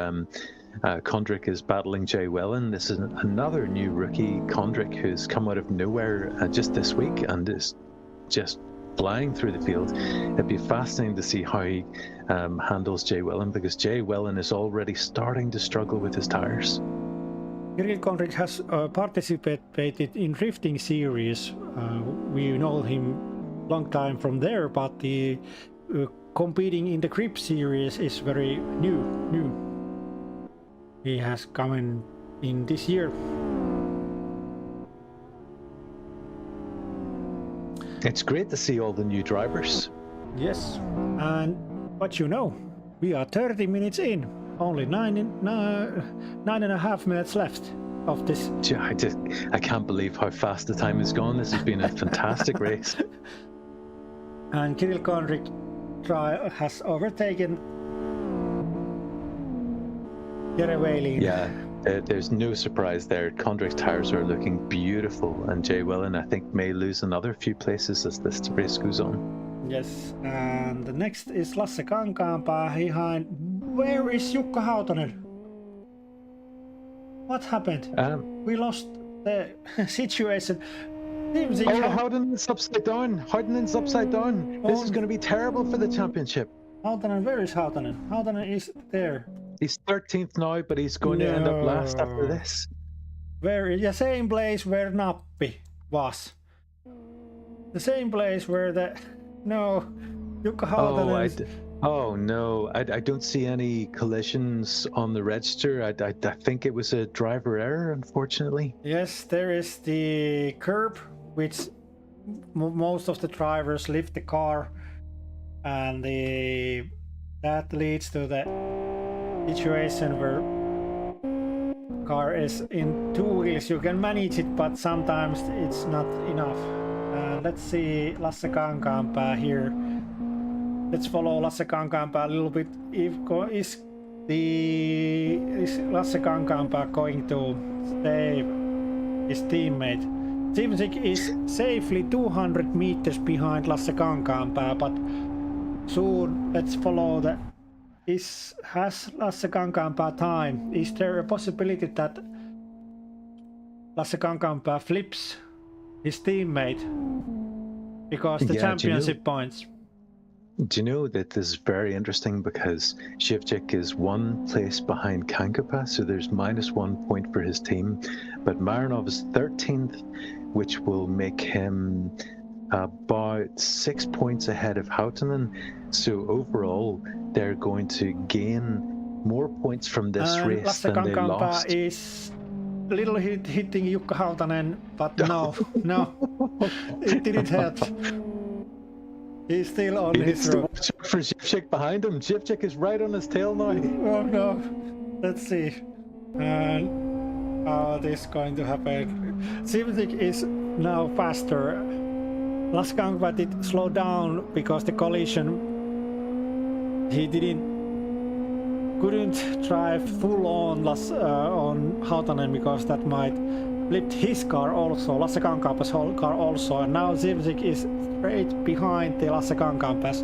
Kondrik is battling Jay Whelan. This is another new rookie, Kondrik, who's come out of nowhere just this week and is just flying through the field. It'd be fascinating to see how he handles Jay Whelan, because Jay Whelan is already starting to struggle with his tires. Kirill Konrik has participated in drifting series. We know him long time from there, but the competing in the grip series is very new. He has come in this year. It's great to see all the new drivers. Yes, but we are 30 minutes in. Only 9.5 minutes left of this. I can't believe how fast the time has gone. This has been a fantastic race. And Kirill Konrik has overtaken Jere Whaling. Yeah, there's no surprise there. Kondrik's tires are looking beautiful, and Jay Whelan, I think, may lose another few places as this race goes on. Yes, and the next is Lasse Kankaanpää behind. Where is Jukka Hautanen? What happened? We lost the situation. Houghtonen's upside down. Houghtonen's upside down. This is going to be terrible for the championship. Hautanen, where is Hautanen? Hautanen is there. He's 13th now, but he's going to end up last after this. Where is the same place where Nappi was? The same place where Jukka Oh, Hautanen is... oh no, I don't see any collisions on the register. I think it was a driver error, unfortunately. Yes, there is the curb, which most of the drivers lift the car, and that leads to the situation where car is in two wheels. You can manage it, but sometimes it's not enough. Let's see Lasse Kankaanpää here. Let's follow Lasse Kankaanpää a little bit. Is Lasse Kankaanpää going to save his teammate? Simsik is safely 200 meters behind Lasse Kankaanpää, but soon let's follow the... Has Lasse Kankaanpää time? Is there a possibility that Lasse Kankaanpää flips his teammate because the championship points? Do you know that this is very interesting because Zivcik is 1 place behind Kankaanpää, so there's -1 point for his team, but Marinov is 13th, which will make him about 6 points ahead of Hautanen. So overall, they're going to gain more points from this race Lasse than they Kankaanpää lost. is a little hitting Jukka Hautanen, but no, it didn't help. He's still on his road. Watch out for Zivcik behind him. Zivcik is right on his tail now. Oh no, let's see. And how this is going to happen. Zivcik is now faster. Lasse Kankaanpää did slow down because the collision. He couldn't drive full on Hautanen because that might flip his car also, Lasse Kankaanpää's whole car also, and now Zivcik is straight behind the Lasse Kankaanpää's.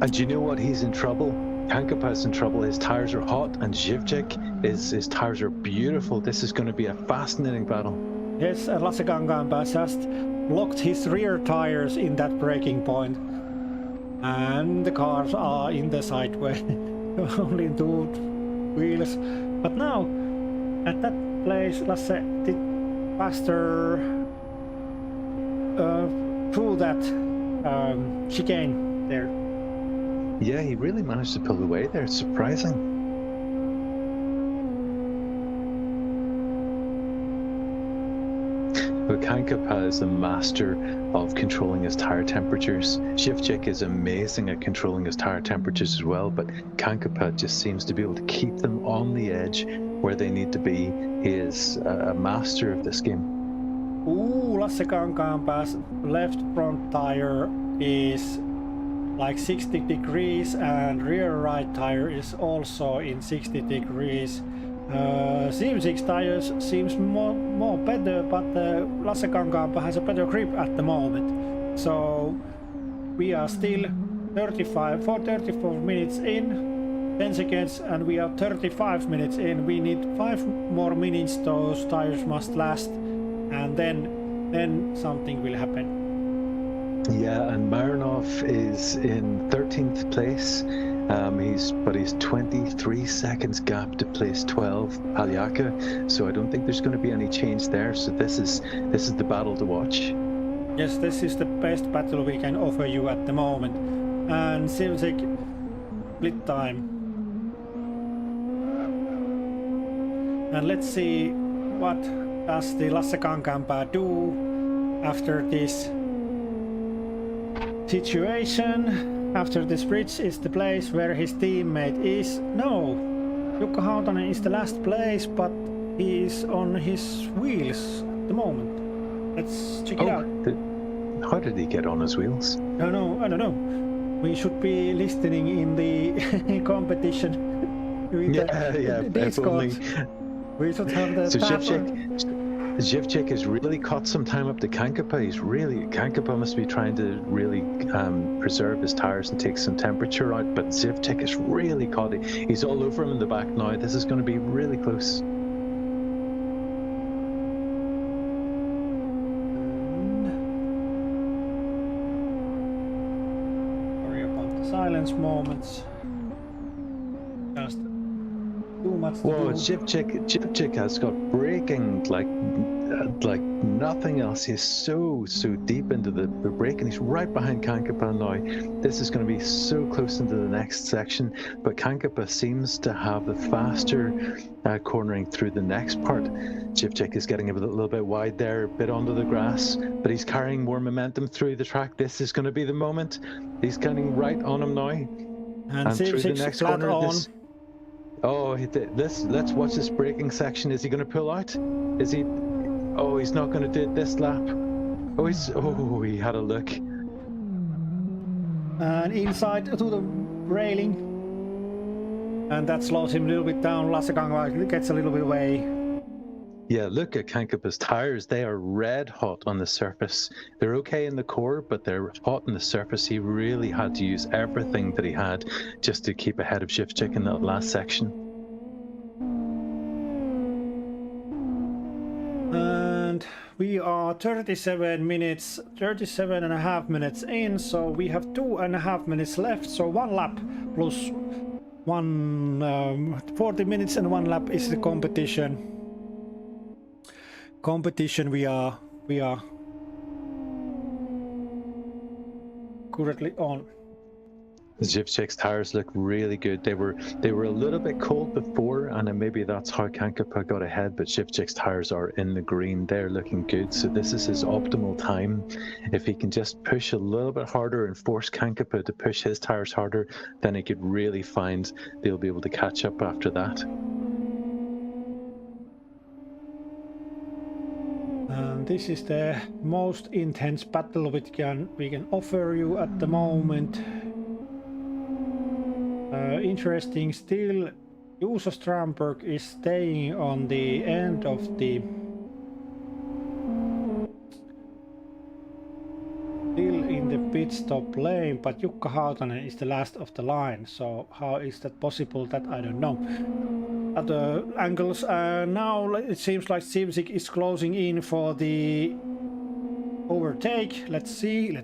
And you know what? He's in trouble. Kankaanpää's in trouble. His tires are hot, and Zivcik, his tires are beautiful. This is going to be a fascinating battle. Yes, and Lasse Kankaanpää just blocked his rear tires in that braking point. And the cars are in the sideway, only 2 wheels. But now, at that place, Lasse did faster through that chicane there. Yeah, he really managed to pull away there. It's surprising. But Kankaanpää is a master of controlling his tire temperatures. Zivcik is amazing at controlling his tire temperatures as well, but Kankaanpää just seems to be able to keep them on the edge where they need to be. He is a master of this game. Ooh, Lasse Kankaanpää's left front tire is like 60 degrees and rear right tire is also in 60 degrees. Zivcik's tires seems more better, but Lasse Kankaanpää has a better grip at the moment. So we are still 34 minutes in, 10 seconds, and we are 35 minutes in. We need 5 more minutes. Those tires must last, and then something will happen. Yeah, and Marinov is in 13th place. He's 23 seconds gap to place 12, Palyaka. So I don't think there's going to be any change there. So this is the battle to watch. Yes, this is the best battle we can offer you at the moment. And Zivcik split time. And let's see what does the Lasse Kankaanpää do after this situation. After this bridge is the place where his teammate is. No, Jukka Hautanen is the last place, but he is on his wheels at the moment. Let's check it out. How did he get on his wheels? I don't know. We should be listening in the competition. Yeah, Discord. We should have the So Zivcik has really caught some time up to Kankaanpää. Kankaanpää must be trying to really preserve his tires and take some temperature out, but Zivcik is really caught it. He's all over him in the back now. This is going to be really close. Sorry about the silence moments. Just too much to Whoa, do. Zivcik has got braking, like like nothing else. He's so deep into the break, and he's right behind Kankapa now. This is going to be so close into the next section, but Kankapa seems to have the faster cornering through the next part. Shivchik is getting a little bit wide there, a bit onto the grass, but he's carrying more momentum through the track. This is going to be the moment. He's getting right on him now, And through the next flat corner. on. Let's watch this braking section. Is he going to pull out? Is he? Oh, he's not going to do it this lap. He had a look. And inside to the railing. And that slows him a little bit down. Lasse Kankaanpää gets a little bit away. Yeah, look at Kankapa's tires. They are red hot on the surface. They're okay in the core, but they're hot on the surface. He really had to use everything that he had just to keep ahead of Shivchik in that last section. And we are 37 and a half minutes in, so we have 2.5 minutes left. So 1 lap plus 40 minutes and 1 lap is the competition. We are currently on. Shivchik's tires look really good. They were a little bit cold before, and maybe that's how Kankapa got ahead, but Shivchik's tires are in the green. They're looking good, so this is his optimal time. If he can just push a little bit harder and force Kankapa to push his tires harder, then he could really find they'll be able to catch up after that. And this is the most intense battle we can offer you at the moment. Interesting still, Juuso Strandberg is staying on the end of the still in the pit stop lane, but Jukka Hautanen is the last of the line. So how is that possible? That I don't know. Other angles. Now it seems like Sivzik is closing in for the overtake. Let's see.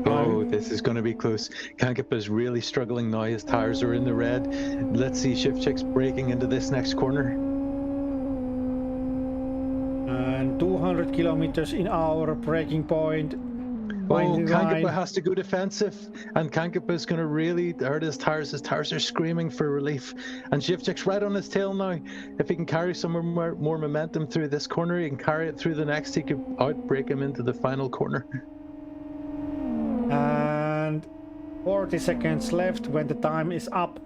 Oh, this is going to be close. Kankapa is really struggling now. His tires are in the red. Let's see Shivchik's braking into this next corner. And 200 kilometers in hour braking point. Kankapa has to go defensive, and Kankapa is going to really hurt his tires. His tires are screaming for relief, and Shivchik's right on his tail now. If he can carry some more momentum through this corner, he can carry it through the next. He could outbrake him into the final corner. And 40 seconds left when the time is up.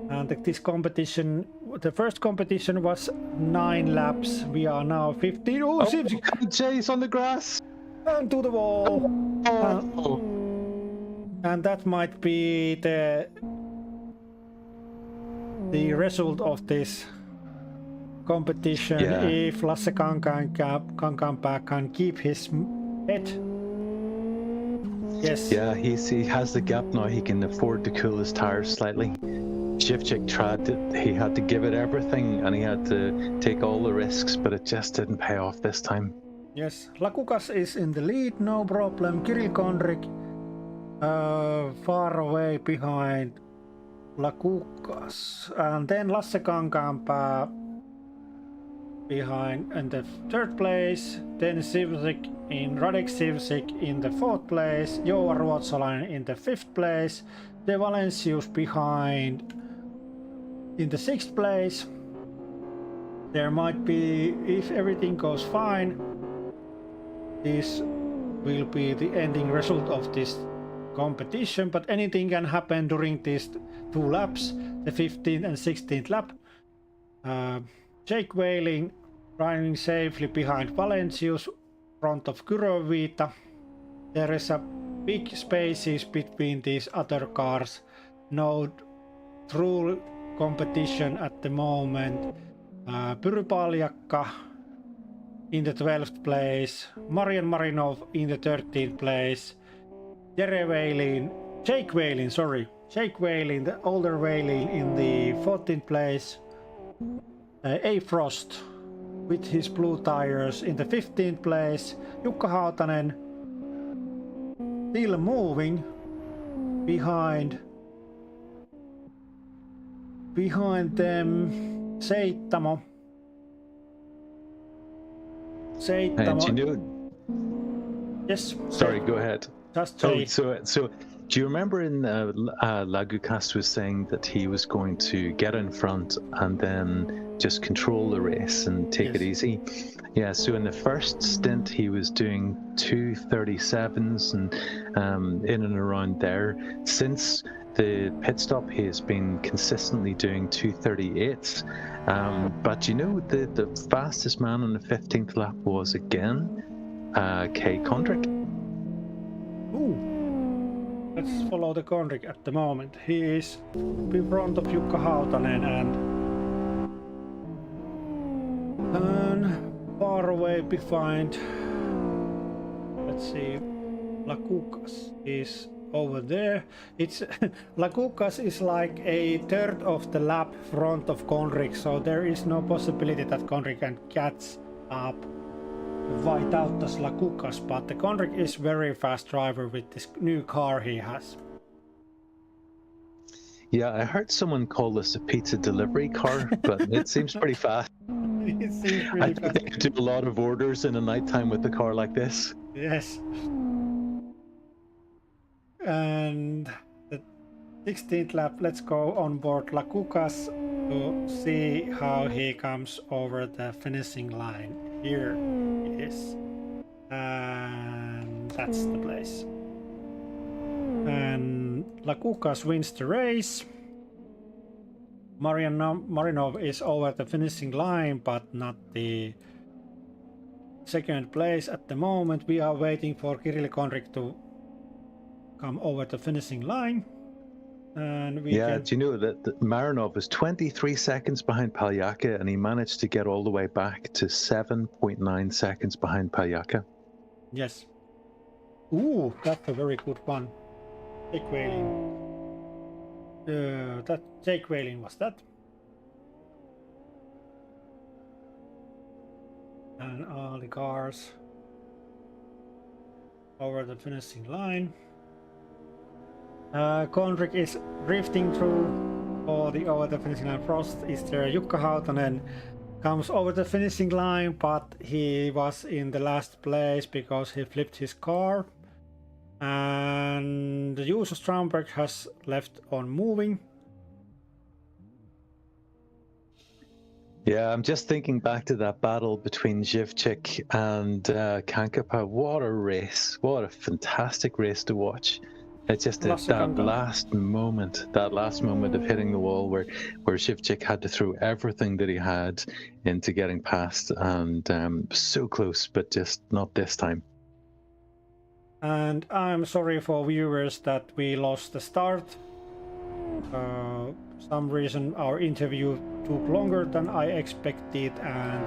And this competition, the first competition was 9 laps. We are now 15. Jay's on the grass. And to the wall. And that might be the result of this competition. Yeah. If Lasse Kankaanpää can keep his head. Yes. Yeah, he has the gap now. He can afford to cool his tires slightly. Shivchik tried it. He had to give it everything, and he had to take all the risks, but it just didn't pay off this time. Yes, Lakukas is in the lead, no problem. Kirill Kondrik far away behind Lakukas. And then Lasse Kankaanpää behind in the 3rd place. Then Radek Sivzik in the 4th place. Joa Ruotsalainen in the 5th place. De Valencius behind in the 6th place. There might be, if everything goes fine, this will be the ending result of this competition, but anything can happen during these 2 laps, the 15th and 16th lap. Jake Whaling driving safely behind Valencius, front of Kurovita. There is a big spaces between these other cars. No true competition at the moment. Pyry Paljakka in the 12th place. Marian Marinov in the 13th place. Jake Whaling, the older Whaling in the 14th place. A Frost with his blue tires in the 15th place. Jukka Hautanen still moving behind behind them, Seittamo. And you know, Yes. sorry, go ahead. Just Oh, say. so do you remember in Lagucast was saying that he was going to get in front and then just control the race and take it easy? Yeah, so in the first stint he was doing 2:37s and in and around there. Since the pit stop he has been consistently doing 2:38s. But you know, the fastest man on the 15th lap was again Kay Condrick. Ooh. Let's follow the Condrick at the moment. He is in front of Jukka Hautanen and far away behind. Let's see. Lakukas is over there. It's Lakukas is like a third of the lap front of Condrick, so there is no possibility that Condrick can catch up Vaitautas Lakukas, but the Condrick is very fast driver with this new car he has. Yeah, I heard someone call this a pizza delivery car, but it seems pretty fast. It seems I really think fast. they could do a lot of orders in a nighttime with a car like this. Yes. And the 16th lap, let's go on board Lakukas to see how he comes over the finishing line. Here he is. And that's the place. And Lakukas wins the race. Marinov is over the finishing line, but not the second place at the moment. We are waiting for Kirill Condrick to come over the finishing line. And we do you know that Marinov was 23 seconds behind Palyaka and he managed to get all the way back to 7.9 seconds behind Palyaka? Yes. Ooh, that's a very good one. Jake Whaling. That Jake Whaling was that. And all the cars over the finishing line. Condrick is drifting through over the finishing line. Frost is there. Jukka Hautanen comes over the finishing line, but he was in the last place because he flipped his car. And Juuso Stromberg has left on moving. Yeah, I'm just thinking back to that battle between Zivchik and Kankapa. What a race. What a fantastic race to watch. It's just that last moment of hitting the wall where Zivchik had to throw everything that he had into getting past, and so close, but just not this time. And I'm sorry for viewers that we lost the start. Some reason our interview took longer than I expected, and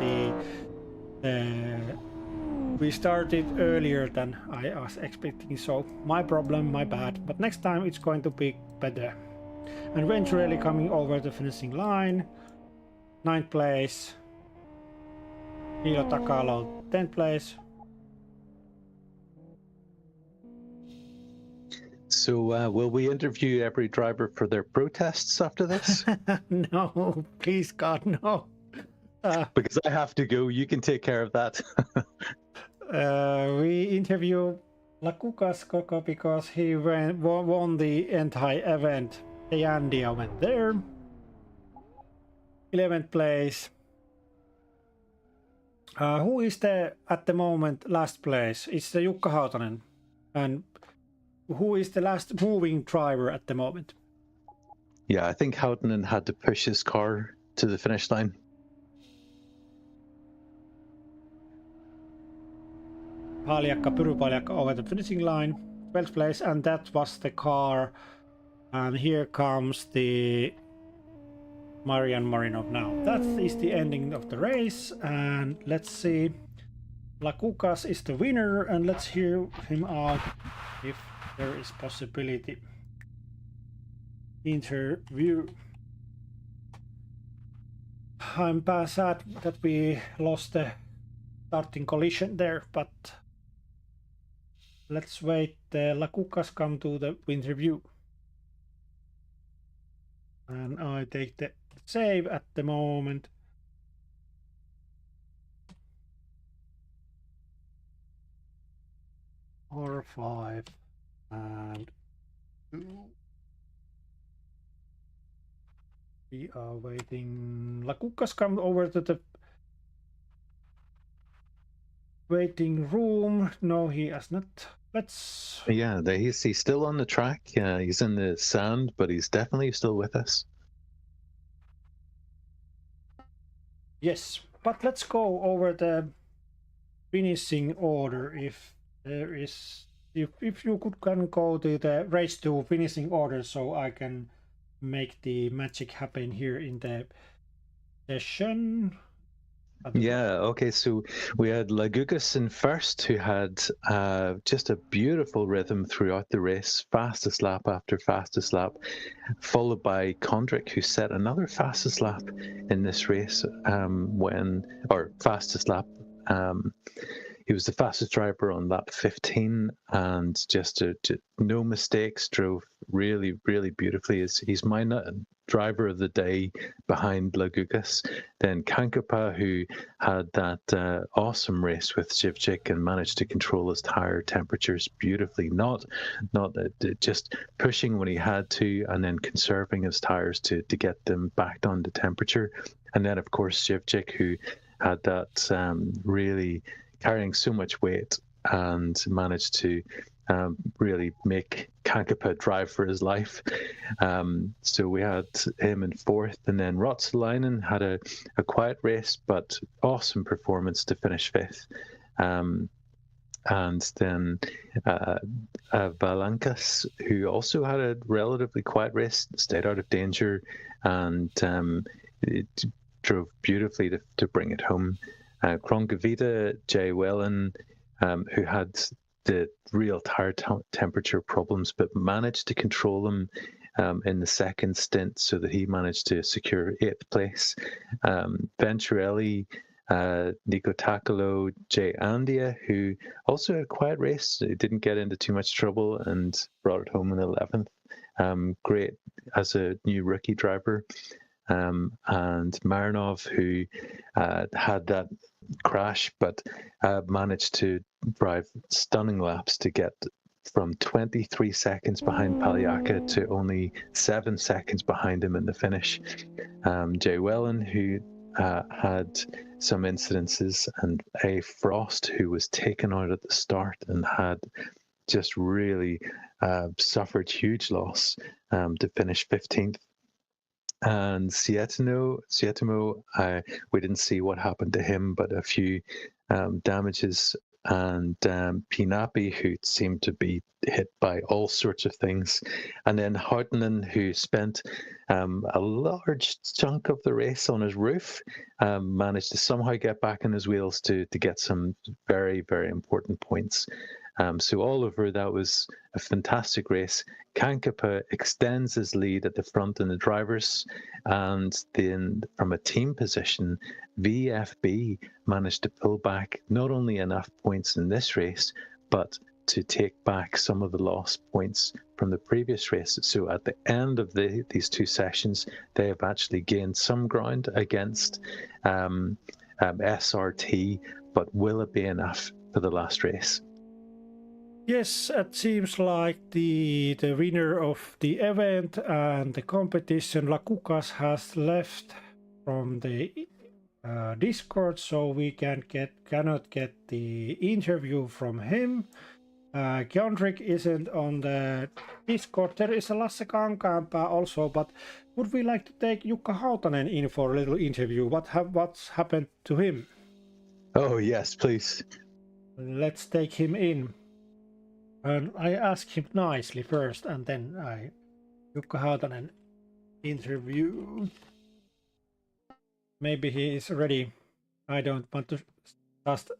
we started earlier than I was expecting, so my problem, my bad, but next time it's going to be better. And eventually coming over the finishing line, 9th place, Niilo Takalo 10th place. So will we interview every driver for their protests after this? No, please God, no. Because I have to go, you can take care of that. We interview Lakukas Koko because he won the entire event. Andia went there. 11th place. Who is at the moment last place? It's the Jukka Hautanen. And who is the last moving driver at the moment? Yeah, I think Hautanen had to push his car to the finish line. Pyry-Paljaka over the finishing line, 12th place, and that was the car. And here comes the Marian Marinov now. That is the ending of the race, and let's see. Lakukas is the winner, and let's hear him out if there is possibility. Interview. I'm sad that we lost the starting collision there, but let's wait. The Lakukas come to the interview. And I take the save at the moment. R5 and 2. We are waiting. Lakukas come over to the waiting room. No, he has not. Let's. Yeah, he's still on the track. He's in the sand, but he's definitely still with us. Yes, but let's go over the finishing order. If there is, if you can go to the race to finishing order, so I can make the magic happen here in the session. Yeah, okay, so we had Lagugas in first, who had just a beautiful rhythm throughout the race, fastest lap after fastest lap, followed by Condrick, who set another fastest lap in this race fastest lap. He was the fastest driver on lap 15 and just no mistakes, drove really, really beautifully. He's my driver of the day behind Lagugas. Then Kankapa, who had that awesome race with Zivchik and managed to control his tire temperatures beautifully, not just pushing when he had to and then conserving his tires to get them back down to temperature. And then, of course, Zivchik, who had that really carrying so much weight and managed to really make Kankapa drive for his life. So we had him in fourth, and then Ruotsalainen had a quiet race, but awesome performance to finish fifth. And then Valankas, who also had a relatively quiet race, stayed out of danger, and it drove beautifully to bring it home. Krongavita, Jay Wellen, who had the real tire temperature problems, but managed to control them in the second stint so that he managed to secure 8th place. Venturelli, Nico Takalo, Jay Andia, who also had a quiet race, he didn't get into too much trouble and brought it home in 11th. Great as a new rookie driver. And Marinov, who had that crash, but managed to drive stunning laps to get from 23 seconds behind Palyaka to only 7 seconds behind him in the finish. Jay Wellen, who had some incidences, and A. Frost, who was taken out at the start and had just really suffered huge loss to finish 15th. And Sietimo, we didn't see what happened to him, but a few damages. And Pinapi, who seemed to be hit by all sorts of things. And then Hartenen, who spent a large chunk of the race on his roof, managed to somehow get back on his wheels to get some very, very important points. So all over, that was a fantastic race. Kankapa extends his lead at the front in the drivers, and then from a team position, VFB managed to pull back not only enough points in this race, but to take back some of the lost points from the previous race. So at the end of these two sessions, they have actually gained some ground against SRT, but will it be enough for the last race? Yes, it seems like the winner of the event and the competition, Lakukas, has left from the Discord, so we cannot get the interview from him. Kendrick isn't on the Discord. There is a Lasse Kankaanpää also, but would we like to take Jukka Hautanen in for a little interview? What's happened to him? Oh yes, please. Let's take him in. And I ask him nicely first, and then Jukka Hautanen interview. Maybe he is ready. I don't want to just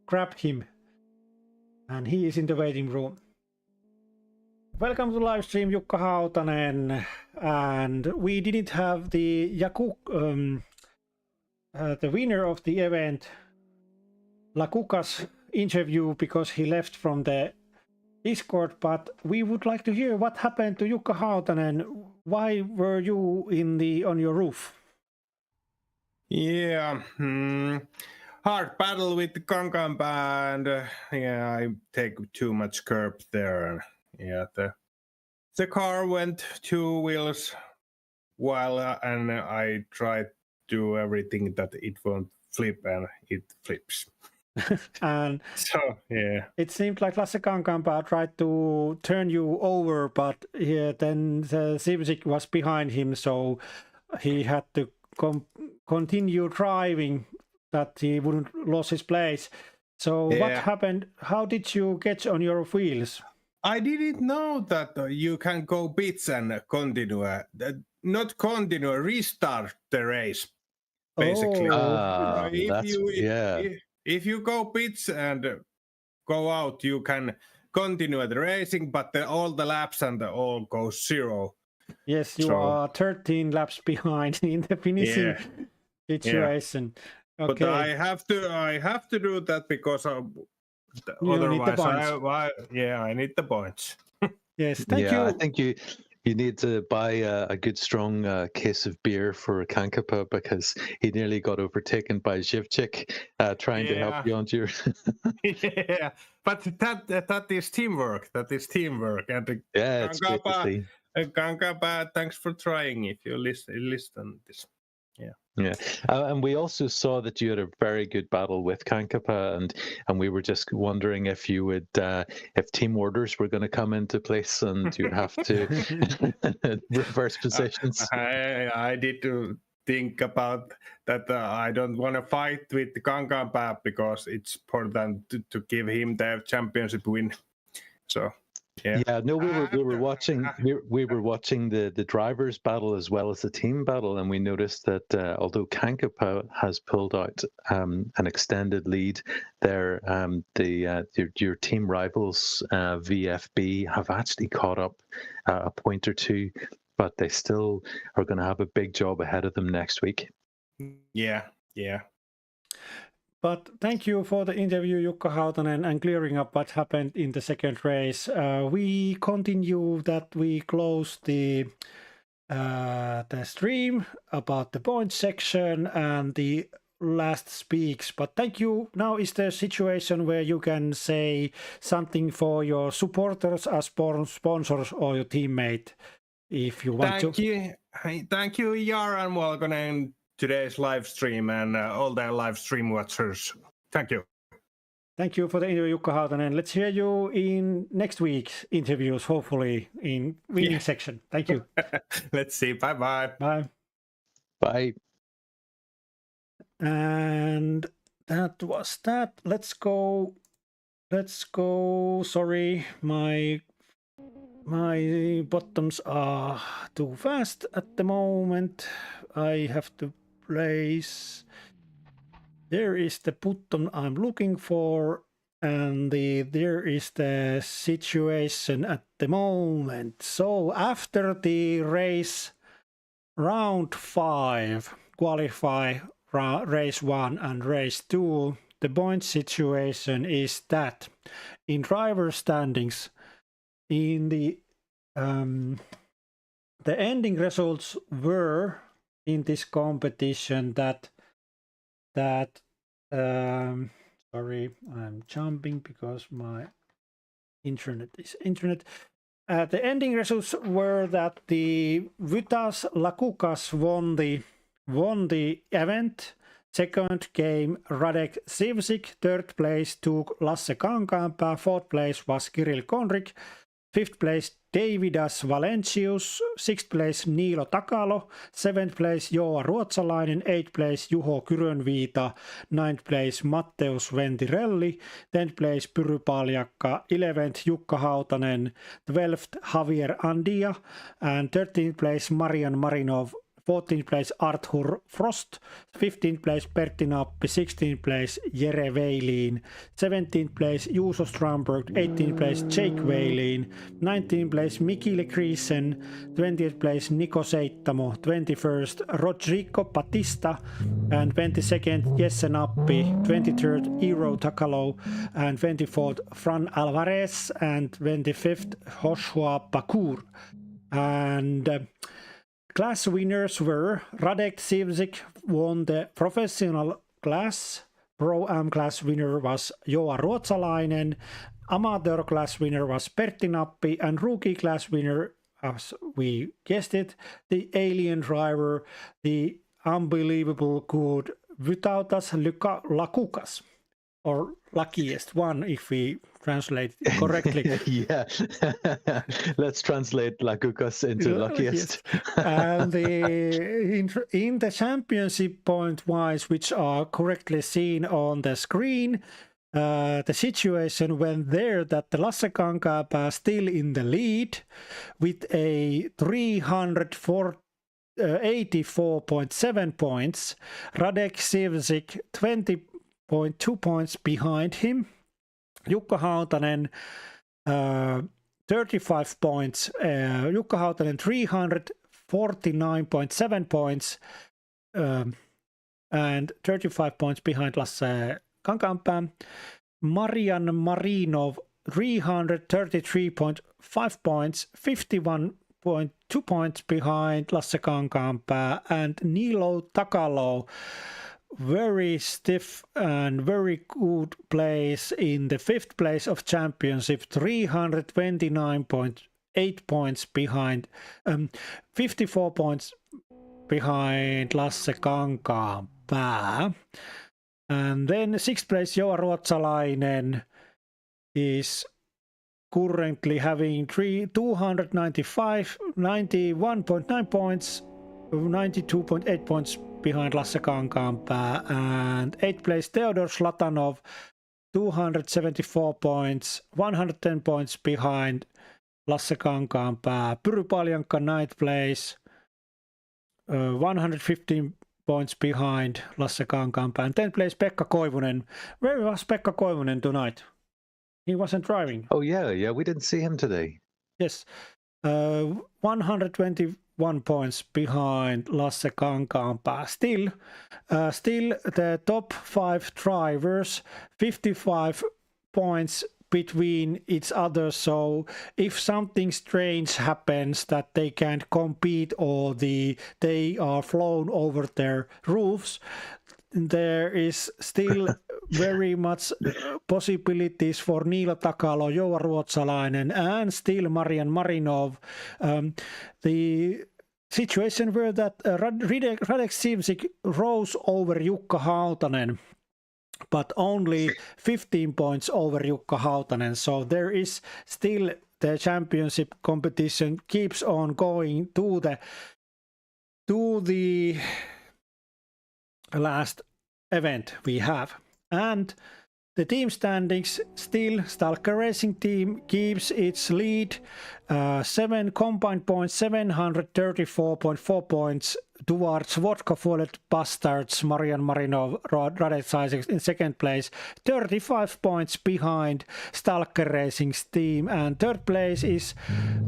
grab him. And he is in the waiting room. Welcome to live stream, Jukka Hautanen. And we didn't have the the winner of the event, Lakukas, interview because he left from the Discord, but we would like to hear what happened to Jukka Hautanen. why were you on your roof? Yeah, hard battle with the Kanganpa, and yeah, I take too much curb there, and yeah, the car went 2 wheels while and I tried to do everything that it won't flip, and it flips. And So yeah, it seemed like Lasse Kankaanpää tried to turn you over, but then the Sivzik was behind him, so he had to continue driving that he wouldn't lose his place. So what Yeah. happened? How did you get on your wheels? I didn't know that you can go bits and continue, not continue, restart the race. Basically, Oh. if you go bits and go out, you can continue the racing, but all the laps and all go zero. Yes, you So- are 13 laps behind in the finishing Yeah. situation. But Okay. I have to do that because You need the otherwise, points. I need the points. Yes, thank you. I think you need to buy a good strong case of beer for Kankapa because he nearly got overtaken by Zivchik trying to help Yeah. you onto your. Yeah, but that is teamwork. That is teamwork, and Yeah, it's great to see. Kankapa, thanks for trying. If you listen this. Yeah, and we also saw that you had a very good battle with Kankapa, and we were just wondering if you would, if team orders were going to come into place, and you'd have to reverse positions. I did to think about that. I don't want to fight with Kankapa because it's important to give him the championship win. So. Yeah, no, we were watching the drivers' battle as well as the team battle, and we noticed that although Kankapa has pulled out an extended lead, there your team rivals VFB have actually caught up a point or two, but they still are going to have a big job ahead of them next week. Yeah. But thank you for the interview, Jukka Hautanen, and clearing up what happened in the second race. We continue that we close the stream about the points section and the last speaks. But thank you. Now is the situation where you can say something for your supporters as sponsors or your teammate if you want to. Thank you, Yara, and welcome in today's live stream and all the live stream watchers. Thank you. Thank you for the interview, Jukka Hautanen. Let's hear you in next week's interviews, hopefully in winning section. Thank you. Let's see. Bye-bye. Bye. Bye. And that was that. Let's go. Sorry, my buttons are too fast at the moment. I have to place. There is the button I'm looking for, and there is the situation at the moment. So after the race, round 5, qualify race 1 and race 2, the point situation is that in driver standings, in the ending results were in this competition that sorry, I'm jumping because my internet is internet. The ending results were that the Vitas Lakukas won the event. Second came Radek Sivzik. Third place took Lasse Kankaanpää. Fourth place was Kirill Konrik. Fifth place Davidas Valentius. Sixth place Niilo Takalo. Seventh place Joa Ruotsalainen. Eighth place Juho Kyrönviita. Ninth place Matteus Ventirelli. 10th place Pyry Paljakka. 11th Jukka Hautanen. 12th Javier Andia. And 13th place Marian Marinov. 14th place Arthur Frost, 15th place Pertti Nappi, 16th place Jere Weiliin, 17th place Juuso Strandberg, 18th place Jake Weiliin, 19th place Mikile Kriisen, 20th place Niko Seittamo, 21st Rodrigo Batista, and 22nd Jesse Nappi, 23rd Eero Takalo, and 24th Fran Alvarez, and 25th Joshua Bakur. And class winners were Radek Sivzik won the professional class. Pro-Am class winner was Joa Ruotsalainen. Amateur class winner was Pertti Nappi. And rookie class winner, as we guessed it, the alien driver, the unbelievable good Vytautas Lakukas. Or luckiest one, if we translate it correctly. Yeah, let's translate Lakukas into luckiest. Yes. And in the championship point wise, which are correctly seen on the screen, the situation went there that the Lasse Kankaanpää still in the lead with a 384.7 points. Radek Sivzik 20.2 points behind him. Jukka Hautanen 35 points. Jukka Hautanen 349.7 points and 35 points behind Lasse Kankaanpää. Marian Marinov 333.5 points, 51.2 points behind Lasse Kankaanpää, and Niilo Takalo very stiff and very good place in the 5th place of championship, 329.8 points behind, 54 points behind Lasse Kankaanpää. And then 6th place Joa Ruotsalainen is currently having 91.9 points, 92.8 points behind Lasse Kankaanpää, and 8th place Theodor Slatanov 274 points, 110 points behind Lasse Kankaanpää. Pyry Paljankka 9th place, 115 points behind Lasse Kankaanpää, and 10th place Pekka Koivunen. Where was Pekka Koivunen tonight? He wasn't driving. Oh yeah, we didn't see him today. Yes, 121 points behind Lasse Kankaanpää. Still the top 5 drivers, 55 points between each other. So if something strange happens that they can't compete or they are flown over their roofs, there is still very much possibilities for Niilo Takalo, Joa Ruotsalainen, and still Marian Marinov. The situation were that Radek Sivzik rose over Jukka Hautanen, but only 15 points over Jukka Hautanen. So there is still the championship competition keeps on going to the last event we have. And the team standings, still Stalker Racing Team keeps its lead, 7 combined points, 734.4 points towards Vodka Fueled Bastards, Marian Marinov, Radek Sivzik in 2nd place, 35 points behind Stalker Racing's team, and 3rd place is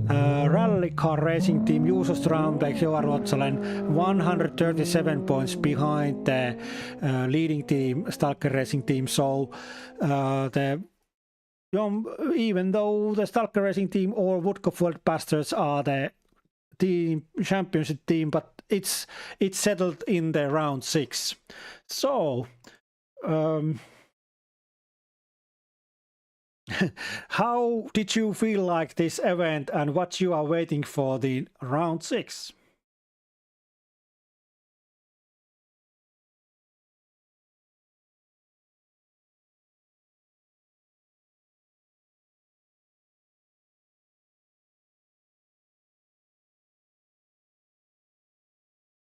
Rally Car Racing Team, Juuso Strandberg, Joa Ruotsalainen, 137 points behind the leading team, Stalker Racing Team. So even though the Stalker Racing Team or Vodka Fueled Bastards are the team championship team, but it's settled in the round 6. So how did you feel like this event and what you are waiting for the round 6?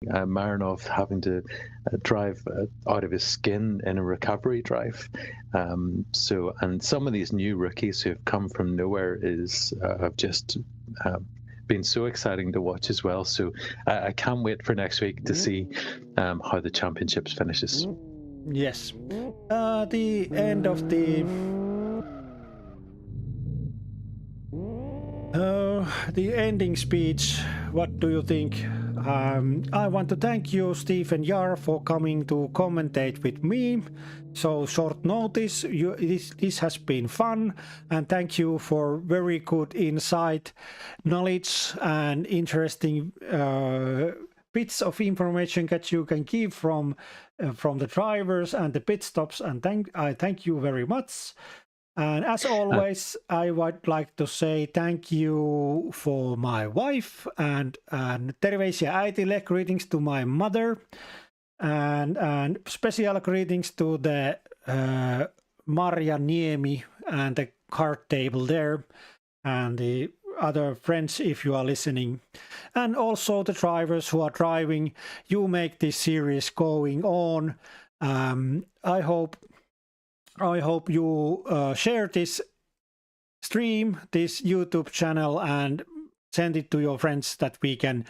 Marinov having to drive out of his skin in a recovery drive. And some of these new rookies who have come from nowhere have just been so exciting to watch as well. So I can't wait for next week to see how the championships finishes. Yes. The end of the ending speech, what do you think? I want to thank you, Stephen Yar, for coming to commentate with me. So short notice, this has been fun, and thank you for very good insight, knowledge, and interesting bits of information that you can give from the drivers and the pit stops. And I thank you very much. And as always, I would like to say thank you for my wife and terveisiä äitille, greetings to my mother, and special greetings to the Marja Niemi and the card table there, and the other friends if you are listening, and also the drivers who are driving. You make this series going on. I hope you share this stream, this YouTube channel, and send it to your friends that we can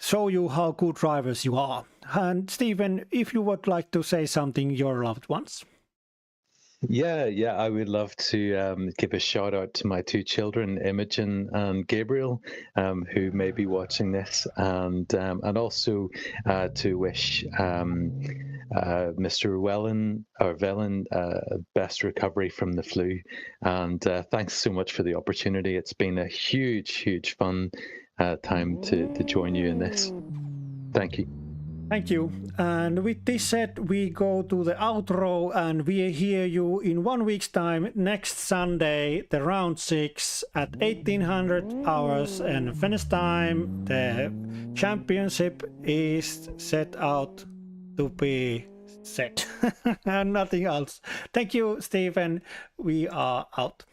show you how good drivers you are. And Stephen, if you would like to say something, your loved ones. Yeah, I would love to give a shout out to my two children, Imogen and Gabriel, who may be watching this, and also to wish Mr. Vellon best recovery from the flu. And thanks so much for the opportunity. It's been a huge fun time to join you in this. Thank you. Thank you. And with this said, we go to the outro, and we hear you in 1 week's time, next Sunday, the round 6 at 1800 hours and Finnish time. The championship is set out to be set and nothing else. Thank you, Stephen. We are out.